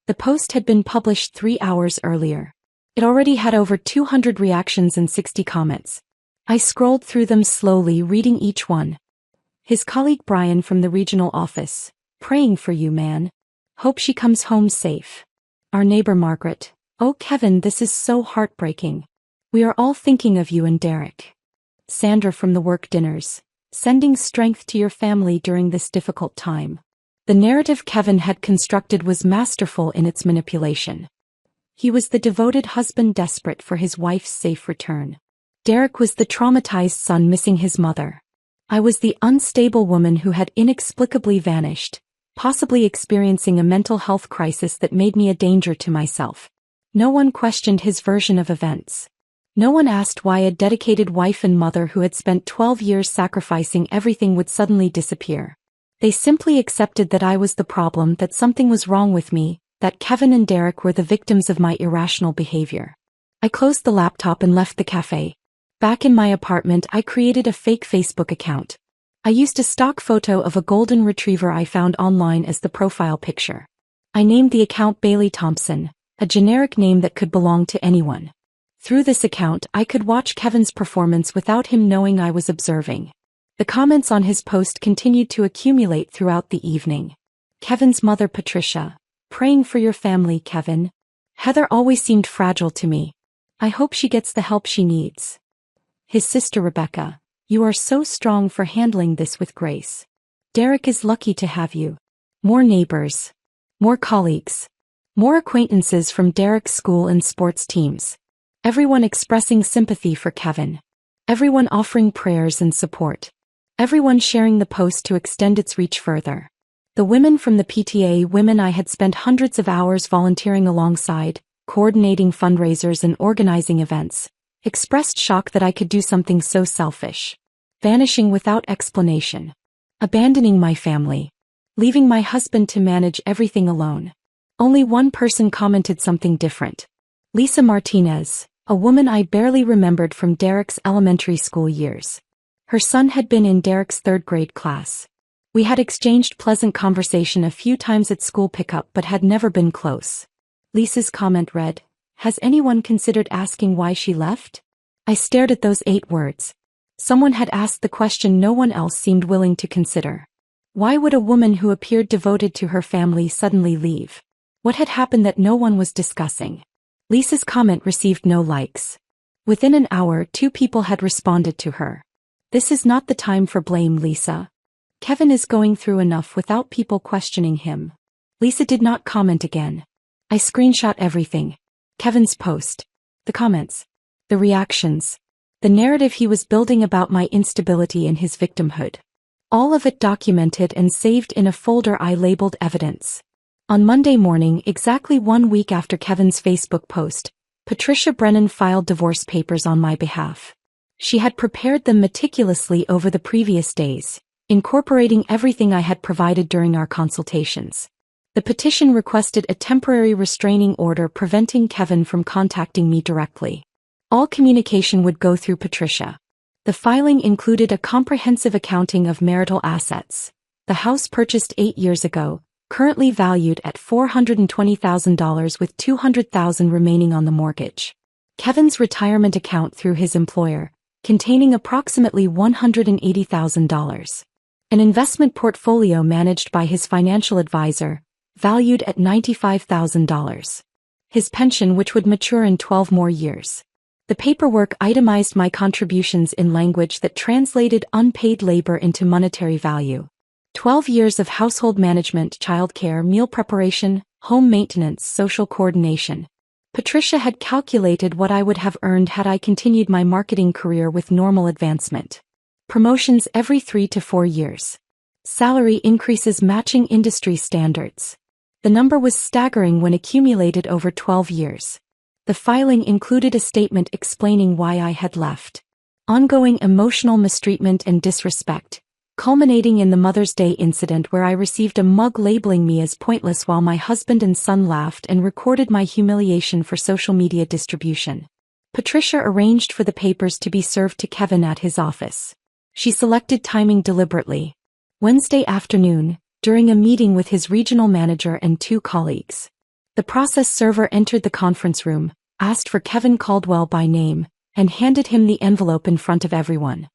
The post had been published 3 hours earlier. It already had over 200 reactions and 60 comments. I scrolled through them slowly, reading each one. His colleague Brian from the regional office. Praying for you, man. Hope she comes home safe. Our neighbor Margaret. Oh Kevin, this is so heartbreaking. We are all thinking of you and Derek. Sandra from the work dinners. Sending strength to your family during this difficult time. The narrative Kevin had constructed was masterful in its manipulation. He was the devoted husband desperate for his wife's safe return. Derek was the traumatized son missing his mother. I was the unstable woman who had inexplicably vanished, possibly experiencing a mental health crisis that made me a danger to myself. No one questioned his version of events. No one asked why a dedicated wife and mother who had spent 12 years sacrificing everything would suddenly disappear. They simply accepted that I was the problem, that something was wrong with me, that Kevin and Derek were the victims of my irrational behavior. I closed the laptop and left the cafe. Back in my apartment, I created a fake Facebook account. I used a stock photo of a golden retriever I found online as the profile picture. I named the account Bailey Thompson, a generic name that could belong to anyone. Through this account, I could watch Kevin's performance without him knowing I was observing. The comments on his post continued to accumulate throughout the evening. Kevin's mother Patricia. Praying for your family, Kevin. Heather always seemed fragile to me. I hope she gets the help she needs. His sister Rebecca. You are so strong for handling this with grace. Derek is lucky to have you. More neighbors. More colleagues. More acquaintances from Derek's school and sports teams. Everyone expressing sympathy for Kevin. Everyone offering prayers and support. Everyone sharing the post to extend its reach further. The women from the PTA, women I had spent hundreds of hours volunteering alongside, coordinating fundraisers and organizing events, expressed shock that I could do something so selfish. Vanishing without explanation. Abandoning my family. Leaving my husband to manage everything alone. Only one person commented something different. Lisa Martinez, a woman I barely remembered from Derek's elementary school years. Her son had been in Derek's third-grade class. We had exchanged pleasant conversation a few times at school pickup but had never been close. Lisa's comment read, "Has anyone considered asking why she left?" I stared at those 8 words. Someone had asked the question no one else seemed willing to consider. Why would a woman who appeared devoted to her family suddenly leave? What had happened that no one was discussing? Lisa's comment received no likes. Within an hour, 2 people had responded to her. This is not the time for blame, Lisa. Kevin is going through enough without people questioning him. Lisa did not comment again. I screenshot everything. Kevin's post. The comments. The reactions. The narrative he was building about my instability and his victimhood. All of it documented and saved in a folder I labeled evidence. On Monday morning, exactly 1 week after Kevin's Facebook post, Patricia Brennan filed divorce papers on my behalf. She had prepared them meticulously over the previous days, incorporating everything I had provided during our consultations. The petition requested a temporary restraining order preventing Kevin from contacting me directly. All communication would go through Patricia. The filing included a comprehensive accounting of marital assets. The house purchased 8 years ago, currently valued at $420,000 with $200,000 remaining on the mortgage. Kevin's retirement account through his employer, containing approximately $180,000. An investment portfolio managed by his financial advisor, valued at $95,000. His pension, which would mature in 12 more years. The paperwork itemized my contributions in language that translated unpaid labor into monetary value. 12 years of household management, childcare, meal preparation, home maintenance, social coordination. Patricia had calculated what I would have earned had I continued my marketing career with normal advancement. Promotions every 3 to 4 years. Salary increases matching industry standards. The number was staggering when accumulated over 12 years. The filing included a statement explaining why I had left. Ongoing emotional mistreatment and disrespect, culminating in the Mother's Day incident where I received a mug labeling me as pointless while my husband and son laughed and recorded my humiliation for social media distribution. Patricia arranged for the papers to be served to Kevin at his office. She selected timing deliberately. Wednesday afternoon, during a meeting with his regional manager and 2 colleagues. The process server entered the conference room, asked for Kevin Caldwell by name, and handed him the envelope in front of everyone.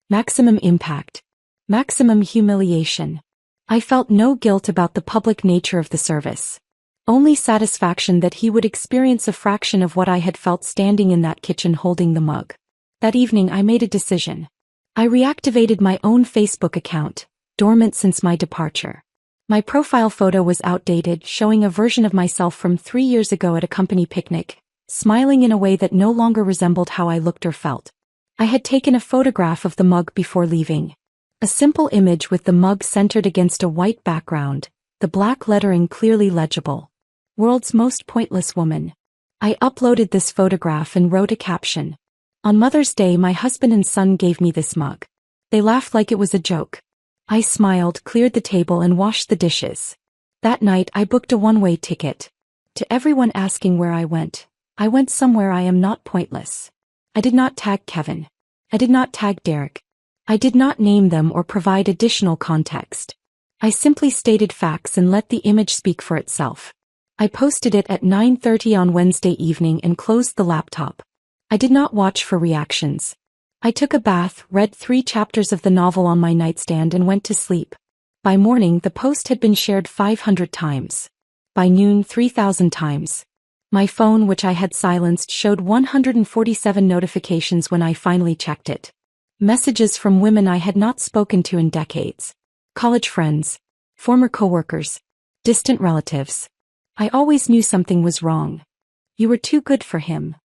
Maximum impact. Maximum humiliation. I felt no guilt about the public nature of the service. Only satisfaction that he would experience a fraction of what I had felt standing in that kitchen holding the mug. That evening I made a decision. I reactivated my own Facebook account, dormant since my departure. My profile photo was outdated, showing a version of myself from 3 years ago at a company picnic, smiling in a way that no longer resembled how I looked or felt. I had taken a photograph of the mug before leaving. A simple image with the mug centered against a white background, the black lettering clearly legible. World's most pointless woman. I uploaded this photograph and wrote a caption. On Mother's Day, my husband and son gave me this mug. They laughed like it was a joke. I smiled, cleared the table and washed the dishes. That night I booked a one-way ticket. To everyone asking where I went somewhere I am not pointless. I did not tag Kevin. I did not tag Derek. I did not name them or provide additional context. I simply stated facts and let the image speak for itself. I posted it at 9:30 on Wednesday evening and closed the laptop. I did not watch for reactions. I took a bath, read 3 chapters of the novel on my nightstand and went to sleep. By morning the post had been shared 500 times. By noon 3,000 times. My phone, which I had silenced, showed 147 notifications when I finally checked it. Messages from women I had not spoken to in decades. College friends. Former coworkers. Distant relatives. I always knew something was wrong. You were too good for him.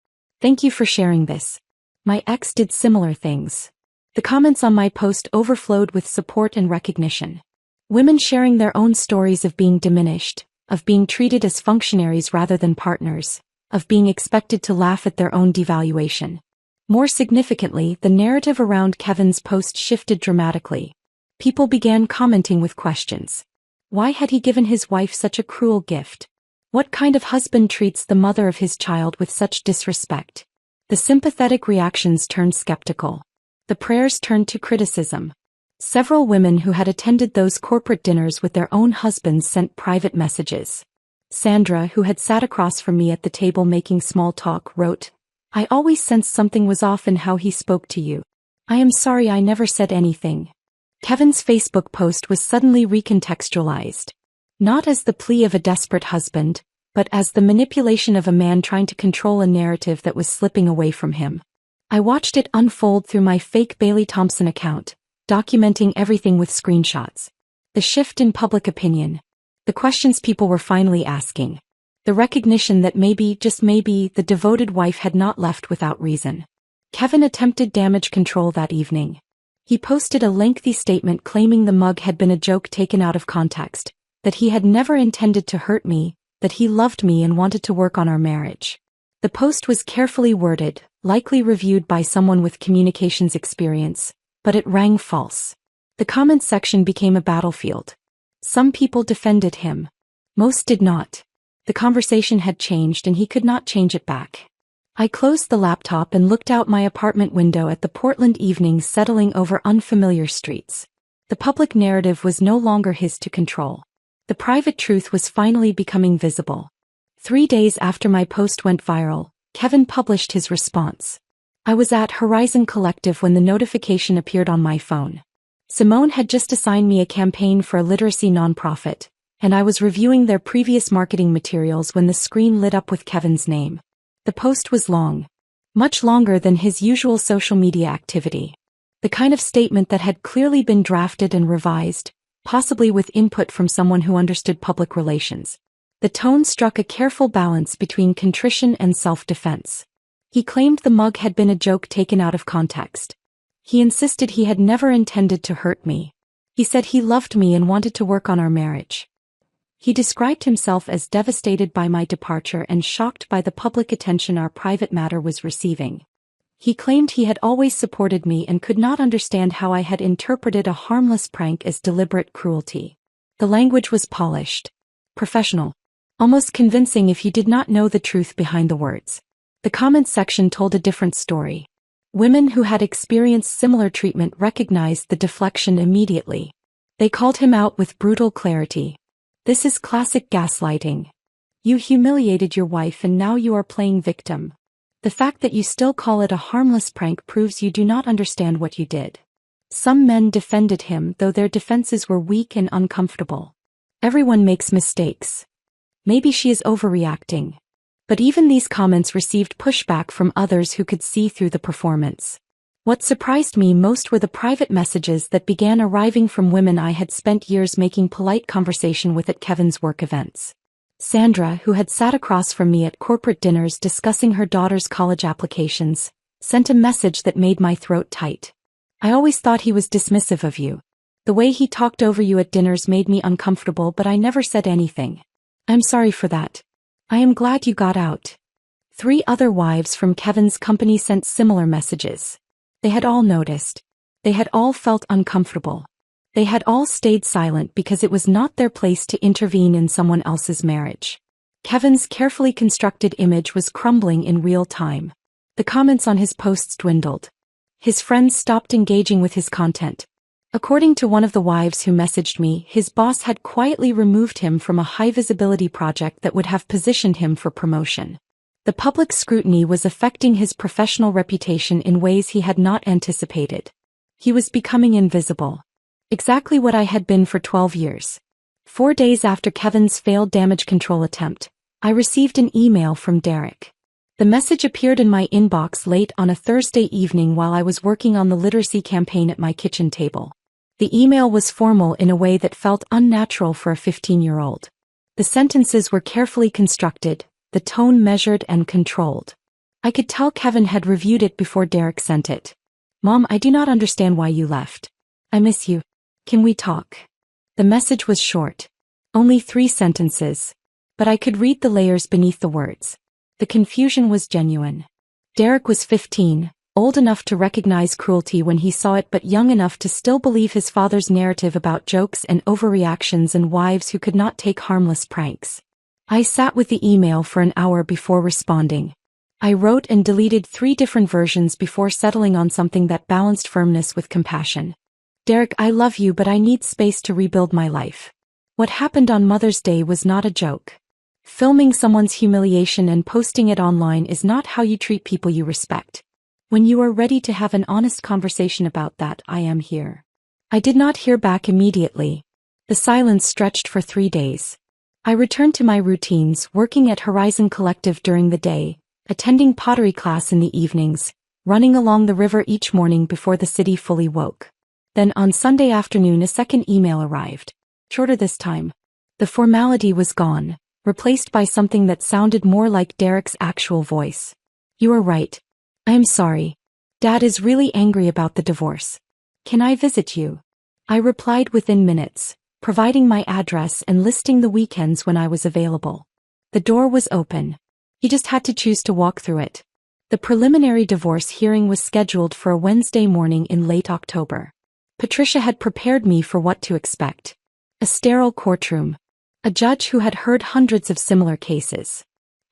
Thank you for sharing this. My ex did similar things. The comments on my post overflowed with support and recognition. Women sharing their own stories of being diminished, of being treated as functionaries rather than partners, of being expected to laugh at their own devaluation. More significantly, the narrative around Kevin's post shifted dramatically. People began commenting with questions. Why had he given his wife such a cruel gift? What kind of husband treats the mother of his child with such disrespect? The sympathetic reactions turned skeptical. The prayers turned to criticism. Several women who had attended those corporate dinners with their own husbands sent private messages. Sandra, who had sat across from me at the table making small talk, wrote, "I always sensed something was off in how he spoke to you. I am sorry I never said anything." Kevin's Facebook post was suddenly recontextualized. Not as the plea of a desperate husband, but as the manipulation of a man trying to control a narrative that was slipping away from him. I watched it unfold through my fake Bailey Thompson account, documenting everything with screenshots. The shift in public opinion. The questions people were finally asking. The recognition that maybe, just maybe, the devoted wife had not left without reason. Kevin attempted damage control that evening. He posted a lengthy statement claiming the mug had been a joke taken out of context, that he had never intended to hurt me, that he loved me and wanted to work on our marriage. The post was carefully worded, likely reviewed by someone with communications experience, but it rang false. The comment section became a battlefield. Some people defended him. Most did not. The conversation had changed and he could not change it back. I closed the laptop and looked out my apartment window at the Portland evenings settling over unfamiliar streets. The public narrative was no longer his to control. The private truth was finally becoming visible. 3 days after my post went viral, Kevin published his response. I was at Horizon Collective when the notification appeared on my phone. Simone had just assigned me a campaign for a literacy nonprofit, and I was reviewing their previous marketing materials when the screen lit up with Kevin's name. The post was long. Much longer than his usual social media activity. The kind of statement that had clearly been drafted and revised, possibly with input from someone who understood public relations. The tone struck a careful balance between contrition and self-defense. He claimed the mug had been a joke taken out of context. He insisted he had never intended to hurt me. He said he loved me and wanted to work on our marriage. He described himself as devastated by my departure and shocked by the public attention our private matter was receiving. He claimed he had always supported me and could not understand how I had interpreted a harmless prank as deliberate cruelty. The language was polished. Professional. Almost convincing if you did not know the truth behind the words. The comments section told a different story. Women who had experienced similar treatment recognized the deflection immediately. They called him out with brutal clarity. This is classic gaslighting. You humiliated your wife and now you are playing victim. The fact that you still call it a harmless prank proves you do not understand what you did. Some men defended him, though their defenses were weak and uncomfortable. Everyone makes mistakes. Maybe she is overreacting. But even these comments received pushback from others who could see through the performance. What surprised me most were the private messages that began arriving from women I had spent years making polite conversation with at Kevin's work events. Sandra, who had sat across from me at corporate dinners discussing her daughter's college applications, sent a message that made my throat tight. I always thought he was dismissive of you. The way he talked over you at dinners made me uncomfortable, but I never said anything. I'm sorry for that. I am glad you got out. 3 other wives from Kevin's company sent similar messages. They had all noticed. They had all felt uncomfortable. They had all stayed silent because it was not their place to intervene in someone else's marriage. Kevin's carefully constructed image was crumbling in real time. The comments on his posts dwindled. His friends stopped engaging with his content. According to one of the wives who messaged me, his boss had quietly removed him from a high-visibility project that would have positioned him for promotion. The public scrutiny was affecting his professional reputation in ways he had not anticipated. He was becoming invisible. Exactly what I had been for 12 years. 4 days after Kevin's failed damage control attempt, I received an email from Derek. The message appeared in my inbox late on a Thursday evening while I was working on the literacy campaign at my kitchen table. The email was formal in a way that felt unnatural for a 15-year-old. The sentences were carefully constructed, the tone measured and controlled. I could tell Kevin had reviewed it before Derek sent it. "Mom, I do not understand why you left. I miss you. Can we talk?" The message was short. Only 3 sentences. But I could read the layers beneath the words. The confusion was genuine. Derek was 15, old enough to recognize cruelty when he saw it but young enough to still believe his father's narrative about jokes and overreactions and wives who could not take harmless pranks. I sat with the email for an hour before responding. I wrote and deleted 3 different versions before settling on something that balanced firmness with compassion. "Derek, I love you, but I need space to rebuild my life. What happened on Mother's Day was not a joke. Filming someone's humiliation and posting it online is not how you treat people you respect. When you are ready to have an honest conversation about that, I am here." I did not hear back immediately. The silence stretched for 3 days. I returned to my routines, working at Horizon Collective during the day, attending pottery class in the evenings, running along the river each morning before the city fully woke. Then on Sunday afternoon a second email arrived. Shorter this time. The formality was gone, replaced by something that sounded more like Derek's actual voice. "You are right. I am sorry. Dad is really angry about the divorce. Can I visit you?" I replied within minutes, providing my address and listing the weekends when I was available. The door was open. He just had to choose to walk through it. The preliminary divorce hearing was scheduled for a Wednesday morning in late October. Patricia had prepared me for what to expect. A sterile courtroom. A judge who had heard hundreds of similar cases.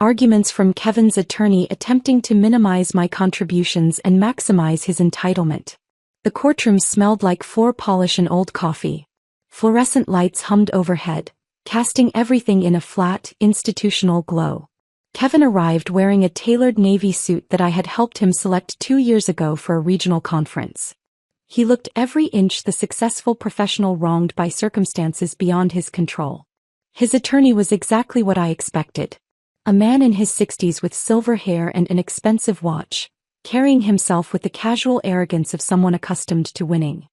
Arguments from Kevin's attorney attempting to minimize my contributions and maximize his entitlement. The courtroom smelled like floor polish and old coffee. Fluorescent lights hummed overhead, casting everything in a flat, institutional glow. Kevin arrived wearing a tailored navy suit that I had helped him select 2 years ago for a regional conference. He looked every inch the successful professional wronged by circumstances beyond his control. His attorney was exactly what I expected. A man in his 60s with silver hair and an expensive watch, carrying himself with the casual arrogance of someone accustomed to winning.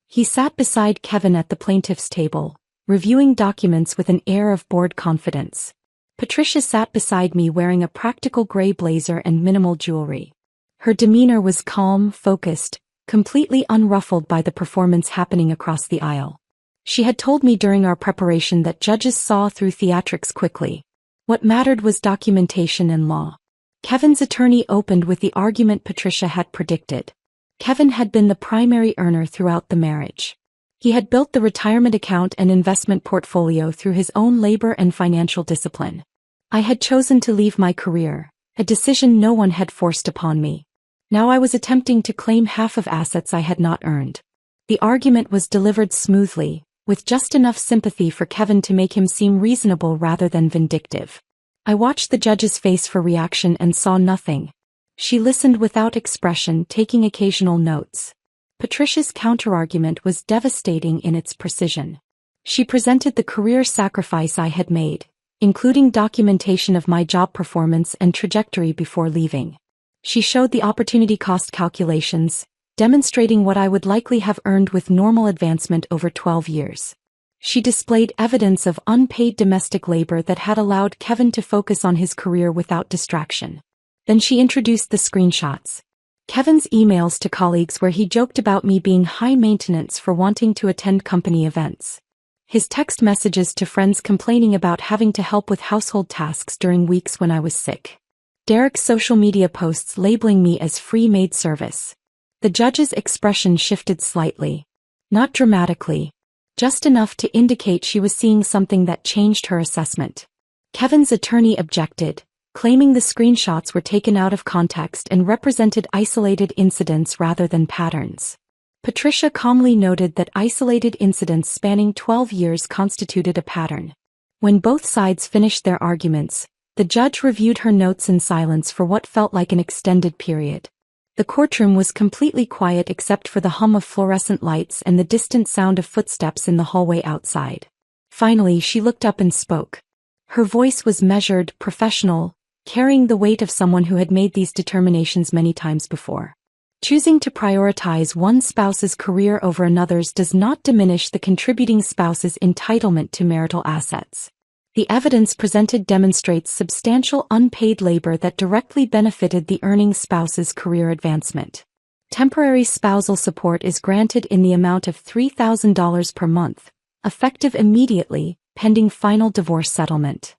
He sat beside Kevin at the plaintiff's table, reviewing documents with an air of bored confidence. Patricia sat beside me wearing a practical gray blazer and minimal jewelry. Her demeanor was calm, focused, completely unruffled by the performance happening across the aisle. She had told me during our preparation that judges saw through theatrics quickly. What mattered was documentation and law. Kevin's attorney opened with the argument Patricia had predicted. Kevin had been the primary earner throughout the marriage. He had built the retirement account and investment portfolio through his own labor and financial discipline. I had chosen to leave my career, a decision no one had forced upon me. Now I was attempting to claim half of assets I had not earned. The argument was delivered smoothly, with just enough sympathy for Kevin to make him seem reasonable rather than vindictive. I watched the judge's face for reaction and saw nothing. She listened without expression, taking occasional notes. Patricia's counterargument was devastating in its precision. She presented the career sacrifice I had made, including documentation of my job performance and trajectory before leaving. She showed the opportunity cost calculations, demonstrating what I would likely have earned with normal advancement over 12 years. She displayed evidence of unpaid domestic labor that had allowed Kevin to focus on his career without distraction. Then she introduced the screenshots. Kevin's emails to colleagues where he joked about me being high maintenance for wanting to attend company events. His text messages to friends complaining about having to help with household tasks during weeks when I was sick. Derek's social media posts labeling me as free maid service. The judge's expression shifted slightly. Not dramatically. Just enough to indicate she was seeing something that changed her assessment. Kevin's attorney objected, claiming the screenshots were taken out of context and represented isolated incidents rather than patterns. Patricia calmly noted that isolated incidents spanning 12 years constituted a pattern. When both sides finished their arguments, the judge reviewed her notes in silence for what felt like an extended period. The courtroom was completely quiet except for the hum of fluorescent lights and the distant sound of footsteps in the hallway outside. Finally, she looked up and spoke. Her voice was measured, professional, carrying the weight of someone who had made these determinations many times before. Choosing to prioritize one spouse's career over another's does not diminish the contributing spouse's entitlement to marital assets. The evidence presented demonstrates substantial unpaid labor that directly benefited the earning spouse's career advancement. Temporary spousal support is granted in the amount of $3,000 per month, effective immediately, pending final divorce settlement.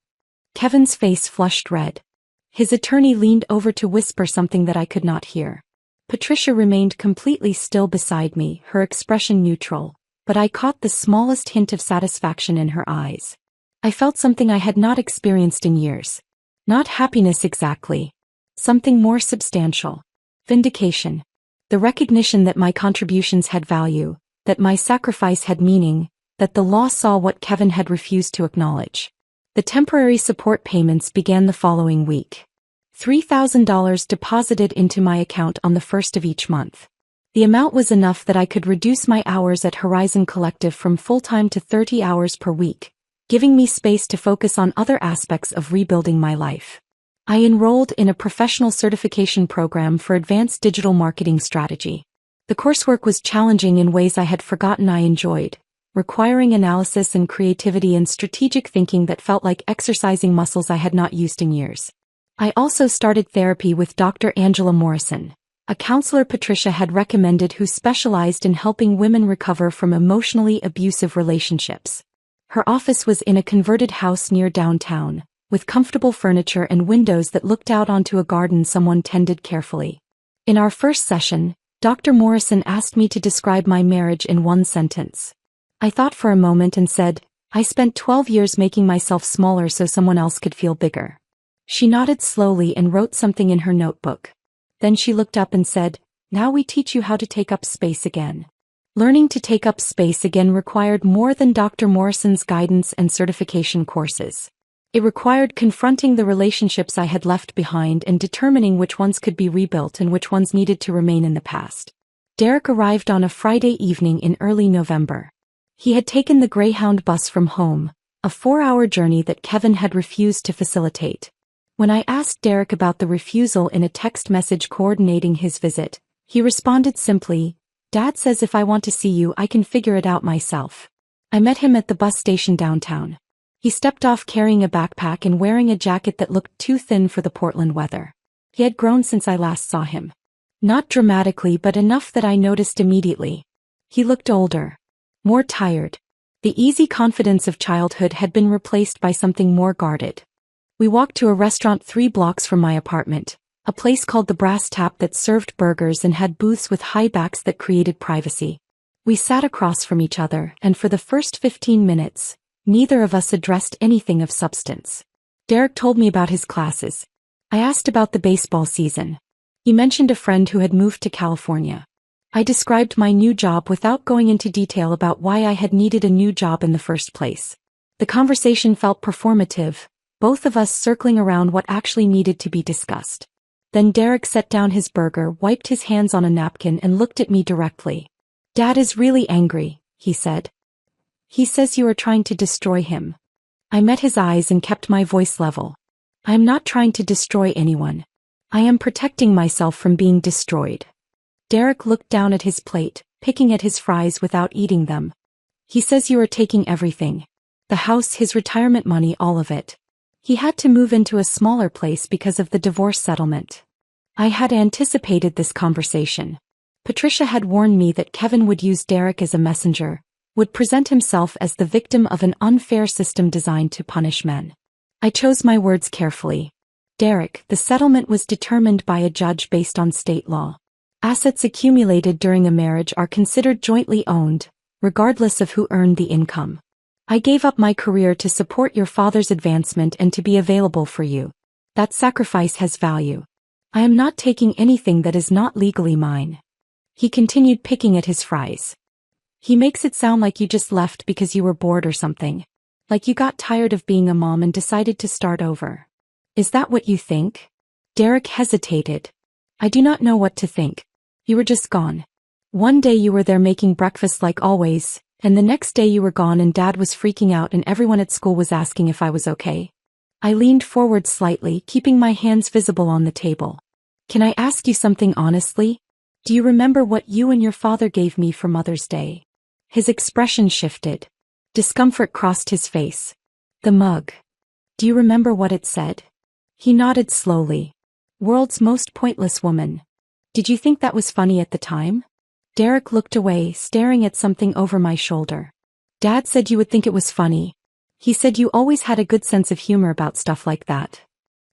Kevin's face flushed red. His attorney leaned over to whisper something that I could not hear. Patricia remained completely still beside me, her expression neutral, but I caught the smallest hint of satisfaction in her eyes. I felt something I had not experienced in years. Not happiness exactly. Something more substantial. Vindication. The recognition that my contributions had value, that my sacrifice had meaning, that the law saw what Kevin had refused to acknowledge. The temporary support payments began the following week. $3,000 deposited into my account on the first of each month. The amount was enough that I could reduce my hours at Horizon Collective from full-time to 30 hours per week, giving me space to focus on other aspects of rebuilding my life. I enrolled in a professional certification program for advanced digital marketing strategy. The coursework was challenging in ways I had forgotten I enjoyed, requiring analysis and creativity and strategic thinking that felt like exercising muscles I had not used in years. I also started therapy with Dr. Angela Morrison, a counselor Patricia had recommended who specialized in helping women recover from emotionally abusive relationships. Her office was in a converted house near downtown, with comfortable furniture and windows that looked out onto a garden someone tended carefully. In our first session, Dr. Morrison asked me to describe my marriage in one sentence. I thought for a moment and said, I spent 12 years making myself smaller so someone else could feel bigger. She nodded slowly and wrote something in her notebook. Then she looked up and said, Now we teach you how to take up space again. Learning to take up space again required more than Dr. Morrison's guidance and certification courses. It required confronting the relationships I had left behind and determining which ones could be rebuilt and which ones needed to remain in the past. Derek arrived on a Friday evening in early November. He had taken the Greyhound bus from home, a 4-hour journey that Kevin had refused to facilitate. When I asked Derek about the refusal in a text message coordinating his visit, he responded simply, Dad says if I want to see you I can figure it out myself. I met him at the bus station downtown. He stepped off carrying a backpack and wearing a jacket that looked too thin for the Portland weather. He had grown since I last saw him. Not dramatically but enough that I noticed immediately. He looked older. More tired. The easy confidence of childhood had been replaced by something more guarded. We walked to a restaurant 3 blocks from my apartment, a place called the Brass Tap that served burgers and had booths with high backs that created privacy. We sat across from each other, and for the first 15 minutes, neither of us addressed anything of substance. Derek told me about his classes. I asked about the baseball season. He mentioned a friend who had moved to California. I described my new job without going into detail about why I had needed a new job in the first place. The conversation felt performative, both of us circling around what actually needed to be discussed. Then Derek set down his burger, wiped his hands on a napkin and looked at me directly. Dad is really angry, he said. He says you are trying to destroy him. I met his eyes and kept my voice level. I am not trying to destroy anyone. I am protecting myself from being destroyed. Derek looked down at his plate, picking at his fries without eating them. He says you are taking everything. The house, his retirement money, all of it. He had to move into a smaller place because of the divorce settlement. I had anticipated this conversation. Patricia had warned me that Kevin would use Derek as a messenger, would present himself as the victim of an unfair system designed to punish men. I chose my words carefully. Derek, the settlement was determined by a judge based on state law. Assets accumulated during a marriage are considered jointly owned, regardless of who earned the income. I gave up my career to support your father's advancement and to be available for you. That sacrifice has value. I am not taking anything that is not legally mine. He continued picking at his fries. He makes it sound like you just left because you were bored or something. Like you got tired of being a mom and decided to start over. Is that what you think? Derek hesitated. I do not know what to think. You were just gone. One day you were there making breakfast like always, And the next day you were gone and Dad was freaking out and everyone at school was asking if I was okay. I leaned forward slightly, keeping my hands visible on the table. Can I ask you something honestly? Do you remember what you and your father gave me for Mother's Day? His expression shifted. Discomfort crossed his face. The mug. Do you remember what it said? He nodded slowly. World's most pointless woman. Did you think that was funny at the time? Derek looked away, staring at something over my shoulder. Dad said you would think it was funny. He said you always had a good sense of humor about stuff like that.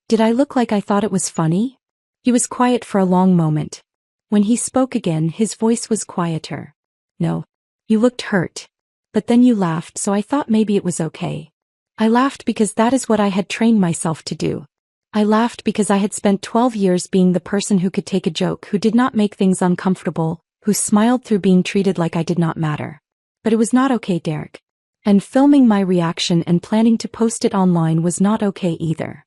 Did I look like I thought it was funny? He was quiet for a long moment. When he spoke again, his voice was quieter. No. You looked hurt. But then you laughed, so I thought maybe it was okay. I laughed because that is what I had trained myself to do. I laughed because I had spent 12 years being the person who could take a joke, who did not make things uncomfortable, who smiled through being treated like I did not matter. But it was not okay, Derek. And filming my reaction and planning to post it online was not okay either.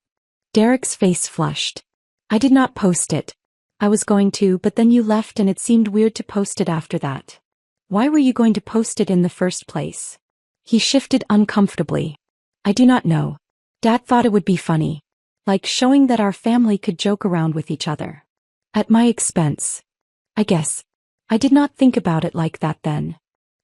Derek's face flushed. I did not post it. I was going to, but then you left and it seemed weird to post it after that. Why were you going to post it in the first place? He shifted uncomfortably. I do not know. Dad thought it would be funny. Like showing that our family could joke around with each other. At my expense. I guess. I did not think about it like that then.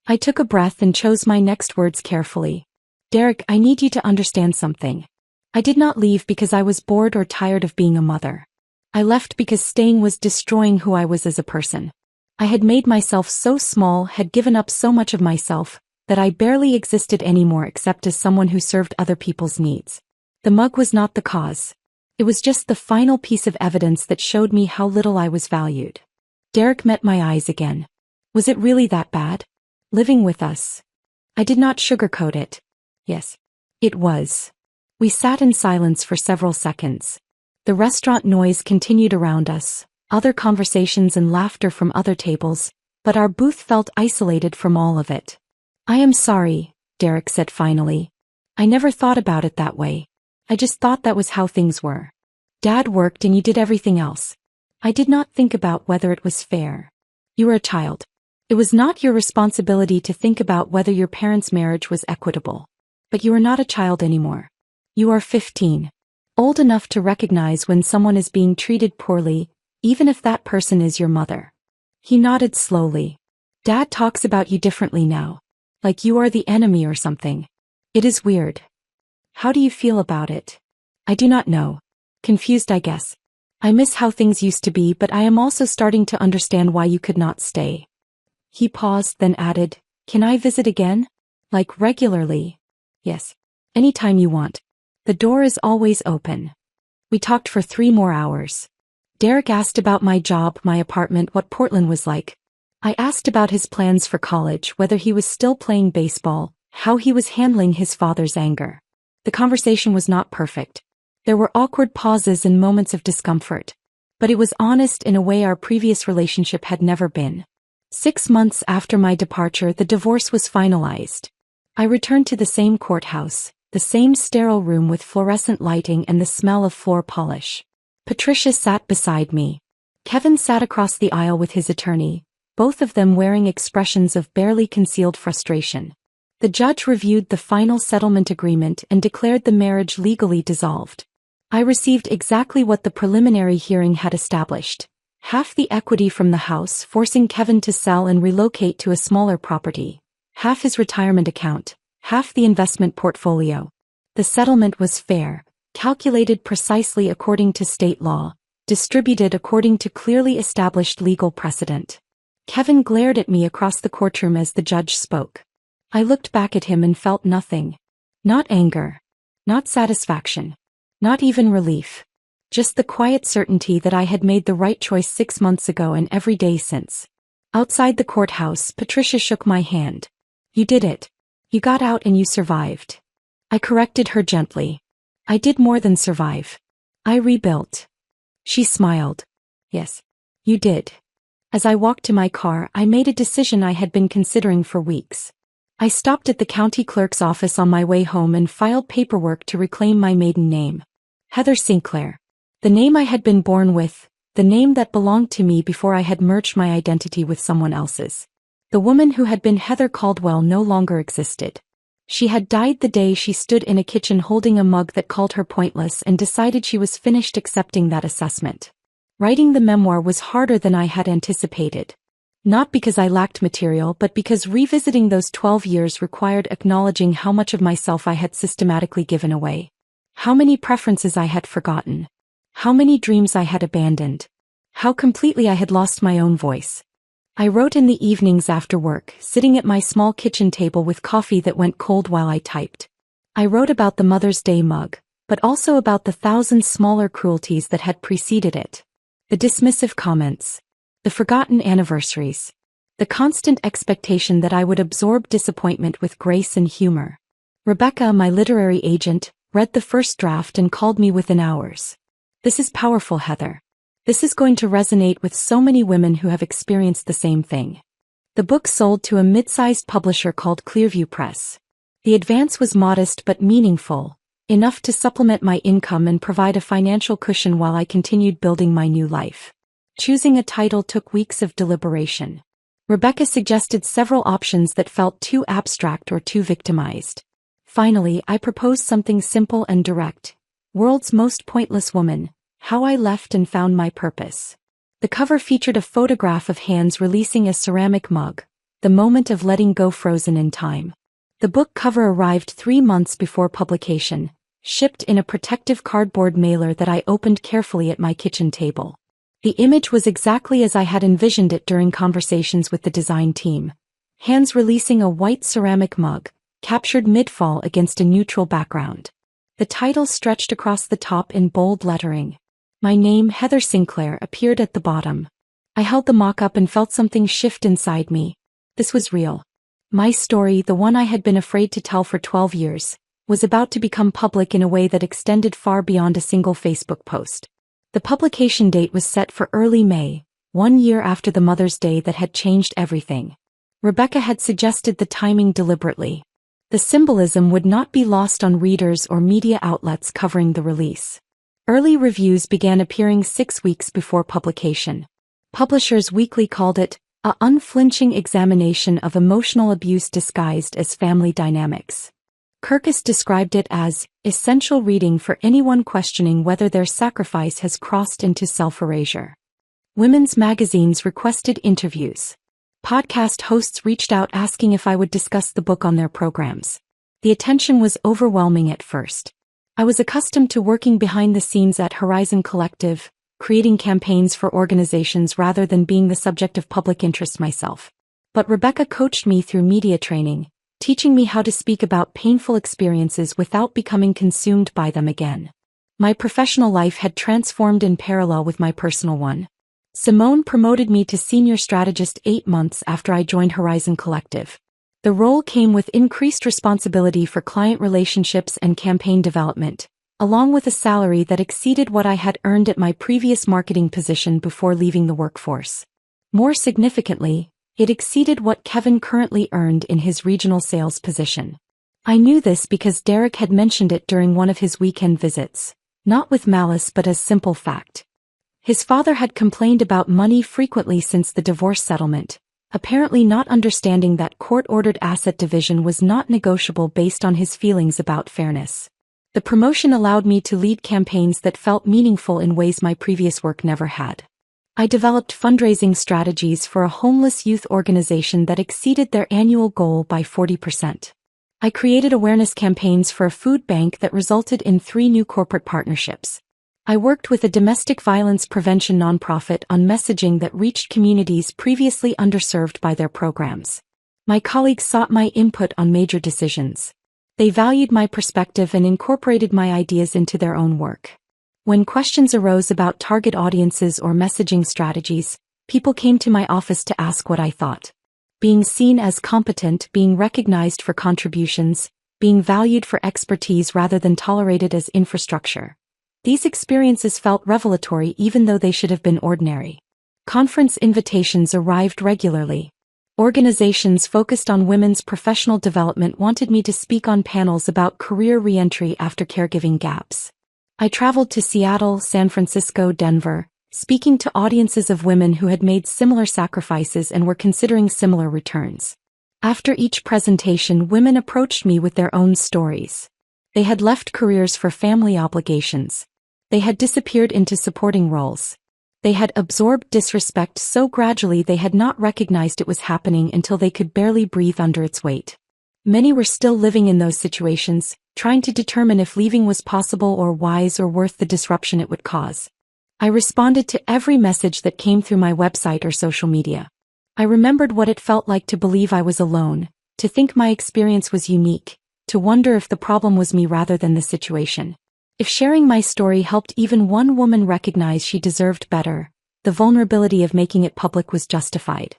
I took a breath and chose my next words carefully. Derek, I need you to understand something. I did not leave because I was bored or tired of being a mother. I left because staying was destroying who I was as a person. I had made myself so small, had given up so much of myself, that I barely existed anymore except as someone who served other people's needs. The mug was not the cause. It was just the final piece of evidence that showed me how little I was valued. Derek met my eyes again. Was it really that bad? Living with us. I did not sugarcoat it. Yes. It was. We sat in silence for several seconds. The restaurant noise continued around us, other conversations and laughter from other tables, but our booth felt isolated from all of it. I am sorry, Derek said finally. I never thought about it that way. I just thought that was how things were. Dad worked and you did everything else. I did not think about whether it was fair. You were a child. It was not your responsibility to think about whether your parents' marriage was equitable. But you are not a child anymore. You are 15. Old enough to recognize when someone is being treated poorly, even if that person is your mother. He nodded slowly. Dad talks about you differently now. Like you are the enemy or something. It is weird. How do you feel about it? I do not know. Confused, I guess. I miss how things used to be, but I am also starting to understand why you could not stay. He paused, then added, Can I visit again? Like regularly? Yes. Anytime you want. The door is always open. We talked for 3 more hours. Derek asked about my job, my apartment, what Portland was like. I asked about his plans for college, whether he was still playing baseball, how he was handling his father's anger. The conversation was not perfect. There were awkward pauses and moments of discomfort. But it was honest in a way our previous relationship had never been. 6 months after my departure, the divorce was finalized. I returned to the same courthouse, the same sterile room with fluorescent lighting and the smell of floor polish. Patricia sat beside me. Kevin sat across the aisle with his attorney, both of them wearing expressions of barely concealed frustration. The judge reviewed the final settlement agreement and declared the marriage legally dissolved. I received exactly what the preliminary hearing had established. Half the equity from the house, forcing Kevin to sell and relocate to a smaller property. Half his retirement account. Half the investment portfolio. The settlement was fair, calculated precisely according to state law, distributed according to clearly established legal precedent. Kevin glared at me across the courtroom as the judge spoke. I looked back at him and felt nothing. Not anger. Not satisfaction. Not even relief. Just the quiet certainty that I had made the right choice 6 months ago and every day since. Outside the courthouse, Patricia shook my hand. You did it. You got out and you survived. I corrected her gently. I did more than survive. I rebuilt. She smiled. Yes. You did. As I walked to my car, I made a decision I had been considering for weeks. I stopped at the county clerk's office on my way home and filed paperwork to reclaim my maiden name. Heather Sinclair. The name I had been born with, the name that belonged to me before I had merged my identity with someone else's. The woman who had been Heather Caldwell no longer existed. She had died the day she stood in a kitchen holding a mug that called her pointless and decided she was finished accepting that assessment. Writing the memoir was harder than I had anticipated. Not because I lacked material, but because revisiting those 12 years required acknowledging how much of myself I had systematically given away. How many preferences I had forgotten. How many dreams I had abandoned. How completely I had lost my own voice. I wrote in the evenings after work, sitting at my small kitchen table with coffee that went cold while I typed. I wrote about the Mother's Day mug, but also about the thousand smaller cruelties that had preceded it. The dismissive comments. The forgotten anniversaries. The constant expectation that I would absorb disappointment with grace and humor. Rebecca, my literary agent, read the first draft and called me within hours. "This is powerful, Heather. This is going to resonate with so many women who have experienced the same thing." The book sold to a mid-sized publisher called Clearview Press. The advance was modest but meaningful, enough to supplement my income and provide a financial cushion while I continued building my new life. Choosing a title took weeks of deliberation. Rebecca suggested several options that felt too abstract or too victimized. Finally, I proposed something simple and direct. World's Most Pointless Woman: How I Left and Found My Purpose. The cover featured a photograph of hands releasing a ceramic mug, the moment of letting go frozen in time. The book cover arrived 3 months before publication, shipped in a protective cardboard mailer that I opened carefully at my kitchen table. The image was exactly as I had envisioned it during conversations with the design team. Hands releasing a white ceramic mug, captured mid-fall against a neutral background. The title stretched across the top in bold lettering. My name, Heather Sinclair, appeared at the bottom. I held the mock-up and felt something shift inside me. This was real. My story, the one I had been afraid to tell for 12 years, was about to become public in a way that extended far beyond a single Facebook post. The publication date was set for early May, 1 year after the Mother's Day that had changed everything. Rebecca had suggested the timing deliberately. The symbolism would not be lost on readers or media outlets covering the release. Early reviews began appearing 6 weeks before publication. Publishers Weekly called it a unflinching examination of emotional abuse disguised as family dynamics. Kirkus described it as essential reading for anyone questioning whether their sacrifice has crossed into self-erasure. Women's magazines requested interviews. Podcast hosts reached out asking if I would discuss the book on their programs. The attention was overwhelming at first. I was accustomed to working behind the scenes at Horizon Collective, creating campaigns for organizations rather than being the subject of public interest myself. But Rebecca coached me through media training, teaching me how to speak about painful experiences without becoming consumed by them again. My professional life had transformed in parallel with my personal one. Simone promoted me to senior strategist 8 months after I joined Horizon Collective. The role came with increased responsibility for client relationships and campaign development, along with a salary that exceeded what I had earned at my previous marketing position before leaving the workforce. More significantly, it exceeded what Kevin currently earned in his regional sales position. I knew this because Derek had mentioned it during one of his weekend visits, not with malice but as simple fact. His father had complained about money frequently since the divorce settlement, apparently not understanding that court-ordered asset division was not negotiable based on his feelings about fairness. The promotion allowed me to lead campaigns that felt meaningful in ways my previous work never had. I developed fundraising strategies for a homeless youth organization that exceeded their annual goal by 40%. I created awareness campaigns for a food bank that resulted in 3 new corporate partnerships. I worked with a domestic violence prevention nonprofit on messaging that reached communities previously underserved by their programs. My colleagues sought my input on major decisions. They valued my perspective and incorporated my ideas into their own work. When questions arose about target audiences or messaging strategies, people came to my office to ask what I thought. Being seen as competent, being recognized for contributions, being valued for expertise rather than tolerated as infrastructure. These experiences felt revelatory even though they should have been ordinary. Conference invitations arrived regularly. Organizations focused on women's professional development wanted me to speak on panels about career re-entry after caregiving gaps. I traveled to Seattle, San Francisco, Denver, speaking to audiences of women who had made similar sacrifices and were considering similar returns. After each presentation, women approached me with their own stories. They had left careers for family obligations. They had disappeared into supporting roles. They had absorbed disrespect so gradually they had not recognized it was happening until they could barely breathe under its weight. Many were still living in those situations, trying to determine if leaving was possible or wise or worth the disruption it would cause. I responded to every message that came through my website or social media. I remembered what it felt like to believe I was alone, to think my experience was unique, to wonder if the problem was me rather than the situation. If sharing my story helped even one woman recognize she deserved better, the vulnerability of making it public was justified.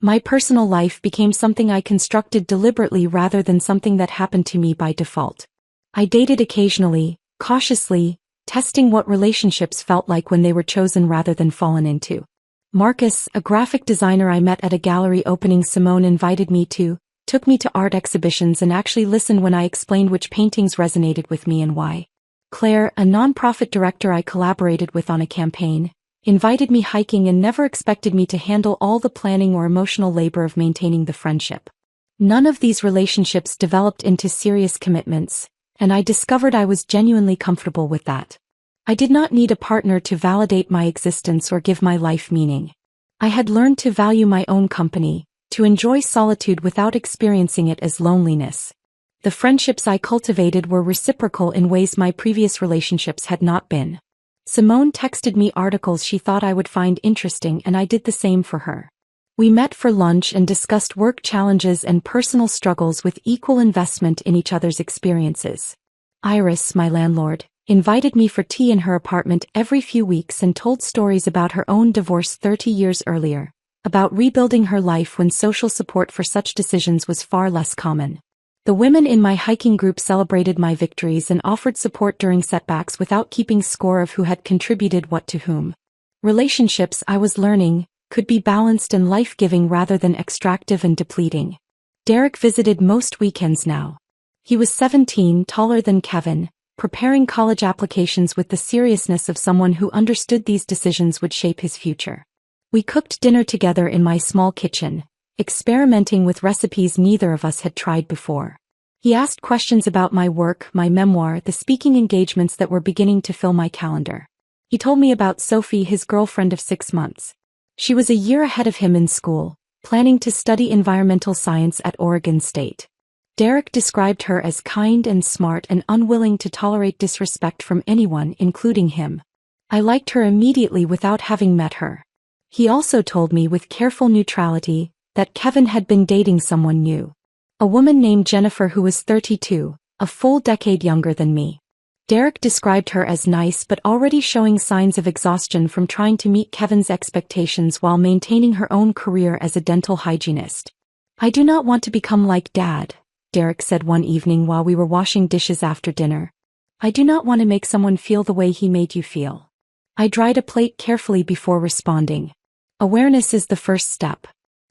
My personal life became something I constructed deliberately rather than something that happened to me by default. I dated occasionally, cautiously, testing what relationships felt like when they were chosen rather than fallen into. Marcus, a graphic designer I met at a gallery opening Simone invited me to, took me to art exhibitions and actually listened when I explained which paintings resonated with me and why. Claire, a nonprofit director I collaborated with on a campaign, invited me hiking and never expected me to handle all the planning or emotional labor of maintaining the friendship. None of these relationships developed into serious commitments, and I discovered I was genuinely comfortable with that. I did not need a partner to validate my existence or give my life meaning. I had learned to value my own company, to enjoy solitude without experiencing it as loneliness. The friendships I cultivated were reciprocal in ways my previous relationships had not been. Simone texted me articles she thought I would find interesting and I did the same for her. We met for lunch and discussed work challenges and personal struggles with equal investment in each other's experiences. Iris, my landlord, invited me for tea in her apartment every few weeks and told stories about her own divorce 30 years earlier, about rebuilding her life when social support for such decisions was far less common. The women in my hiking group celebrated my victories and offered support during setbacks without keeping score of who had contributed what to whom. Relationships, I was learning, could be balanced and life-giving rather than extractive and depleting. Derek visited most weekends now. He was 17, taller than Kevin, preparing college applications with the seriousness of someone who understood these decisions would shape his future. We cooked dinner together in my small kitchen, experimenting with recipes neither of us had tried before. He asked questions about my work, my memoir, the speaking engagements that were beginning to fill my calendar. He told me about Sophie, his girlfriend of 6 months. She was a year ahead of him in school, planning to study environmental science at Oregon State. Derek described her as kind and smart and unwilling to tolerate disrespect from anyone, including him. I liked her immediately without having met her. He also told me with careful neutrality that Kevin had been dating someone new. A woman named Jennifer who was 32, a full decade younger than me. Derek described her as nice but already showing signs of exhaustion from trying to meet Kevin's expectations while maintaining her own career as a dental hygienist. "I do not want to become like Dad," Derek said one evening while we were washing dishes after dinner. "I do not want to make someone feel the way he made you feel." I dried a plate carefully before responding. Awareness is the first step.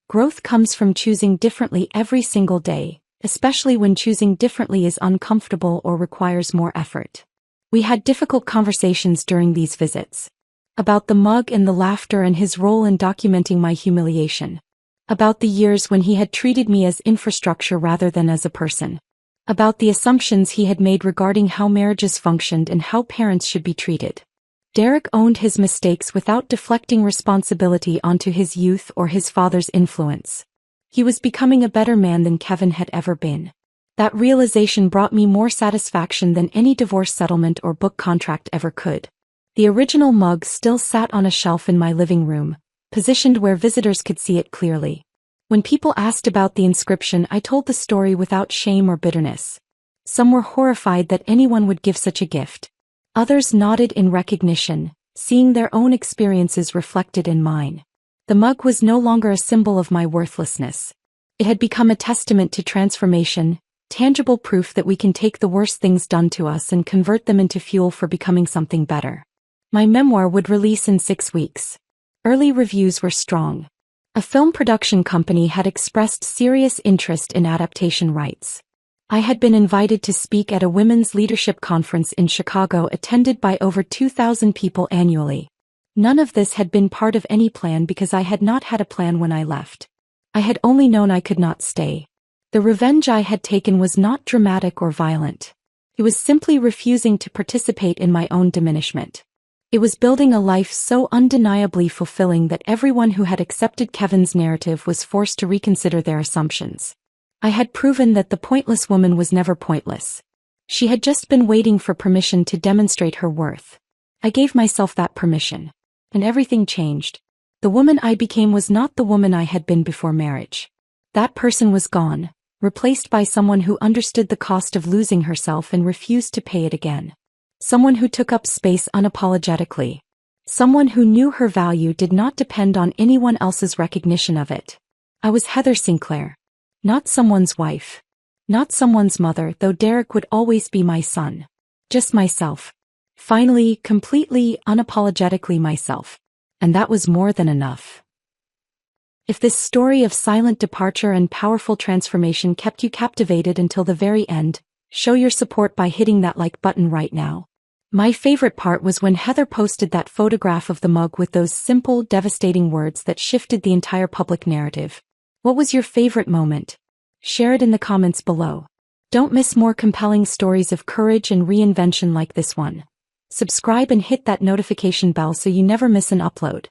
Growth comes from choosing differently every single day, especially when choosing differently is uncomfortable or requires more effort. We had difficult conversations during these visits. About the mug and the laughter and his role in documenting my humiliation. About the years when he had treated me as infrastructure rather than as a person. About the assumptions he had made regarding how marriages functioned and how parents should be treated. Derek owned his mistakes without deflecting responsibility onto his youth or his father's influence. He was becoming a better man than Kevin had ever been. That realization brought me more satisfaction than any divorce settlement or book contract ever could. The original mug still sat on a shelf in my living room, positioned where visitors could see it clearly. When people asked about the inscription, I told the story without shame or bitterness. Some were horrified that anyone would give such a gift. Others nodded in recognition, seeing their own experiences reflected in mine. The mug was no longer a symbol of my worthlessness. It had become a testament to transformation, tangible proof that we can take the worst things done to us and convert them into fuel for becoming something better. My memoir would release in 6 weeks. Early reviews were strong. A film production company had expressed serious interest in adaptation rights. I had been invited to speak at a women's leadership conference in Chicago attended by over 2,000 people annually. None of this had been part of any plan because I had not had a plan when I left. I had only known I could not stay. The revenge I had taken was not dramatic or violent. It was simply refusing to participate in my own diminishment. It was building a life so undeniably fulfilling that everyone who had accepted Kevin's narrative was forced to reconsider their assumptions. I had proven that the pointless woman was never pointless. She had just been waiting for permission to demonstrate her worth. I gave myself that permission. And everything changed. The woman I became was not the woman I had been before marriage. That person was gone, replaced by someone who understood the cost of losing herself and refused to pay it again. Someone who took up space unapologetically. Someone who knew her value did not depend on anyone else's recognition of it. I was Heather Sinclair. Not someone's wife. Not someone's mother, though Derek would always be my son. Just myself. Finally, completely, unapologetically myself. And that was more than enough. If this story of silent departure and powerful transformation kept you captivated until the very end, show your support by hitting that like button right now. My favorite part was when Heather posted that photograph of the mug with those simple, devastating words that shifted the entire public narrative. What was your favorite moment? Share it in the comments below. Don't miss more compelling stories of courage and reinvention like this one. Subscribe and hit that notification bell so you never miss an upload.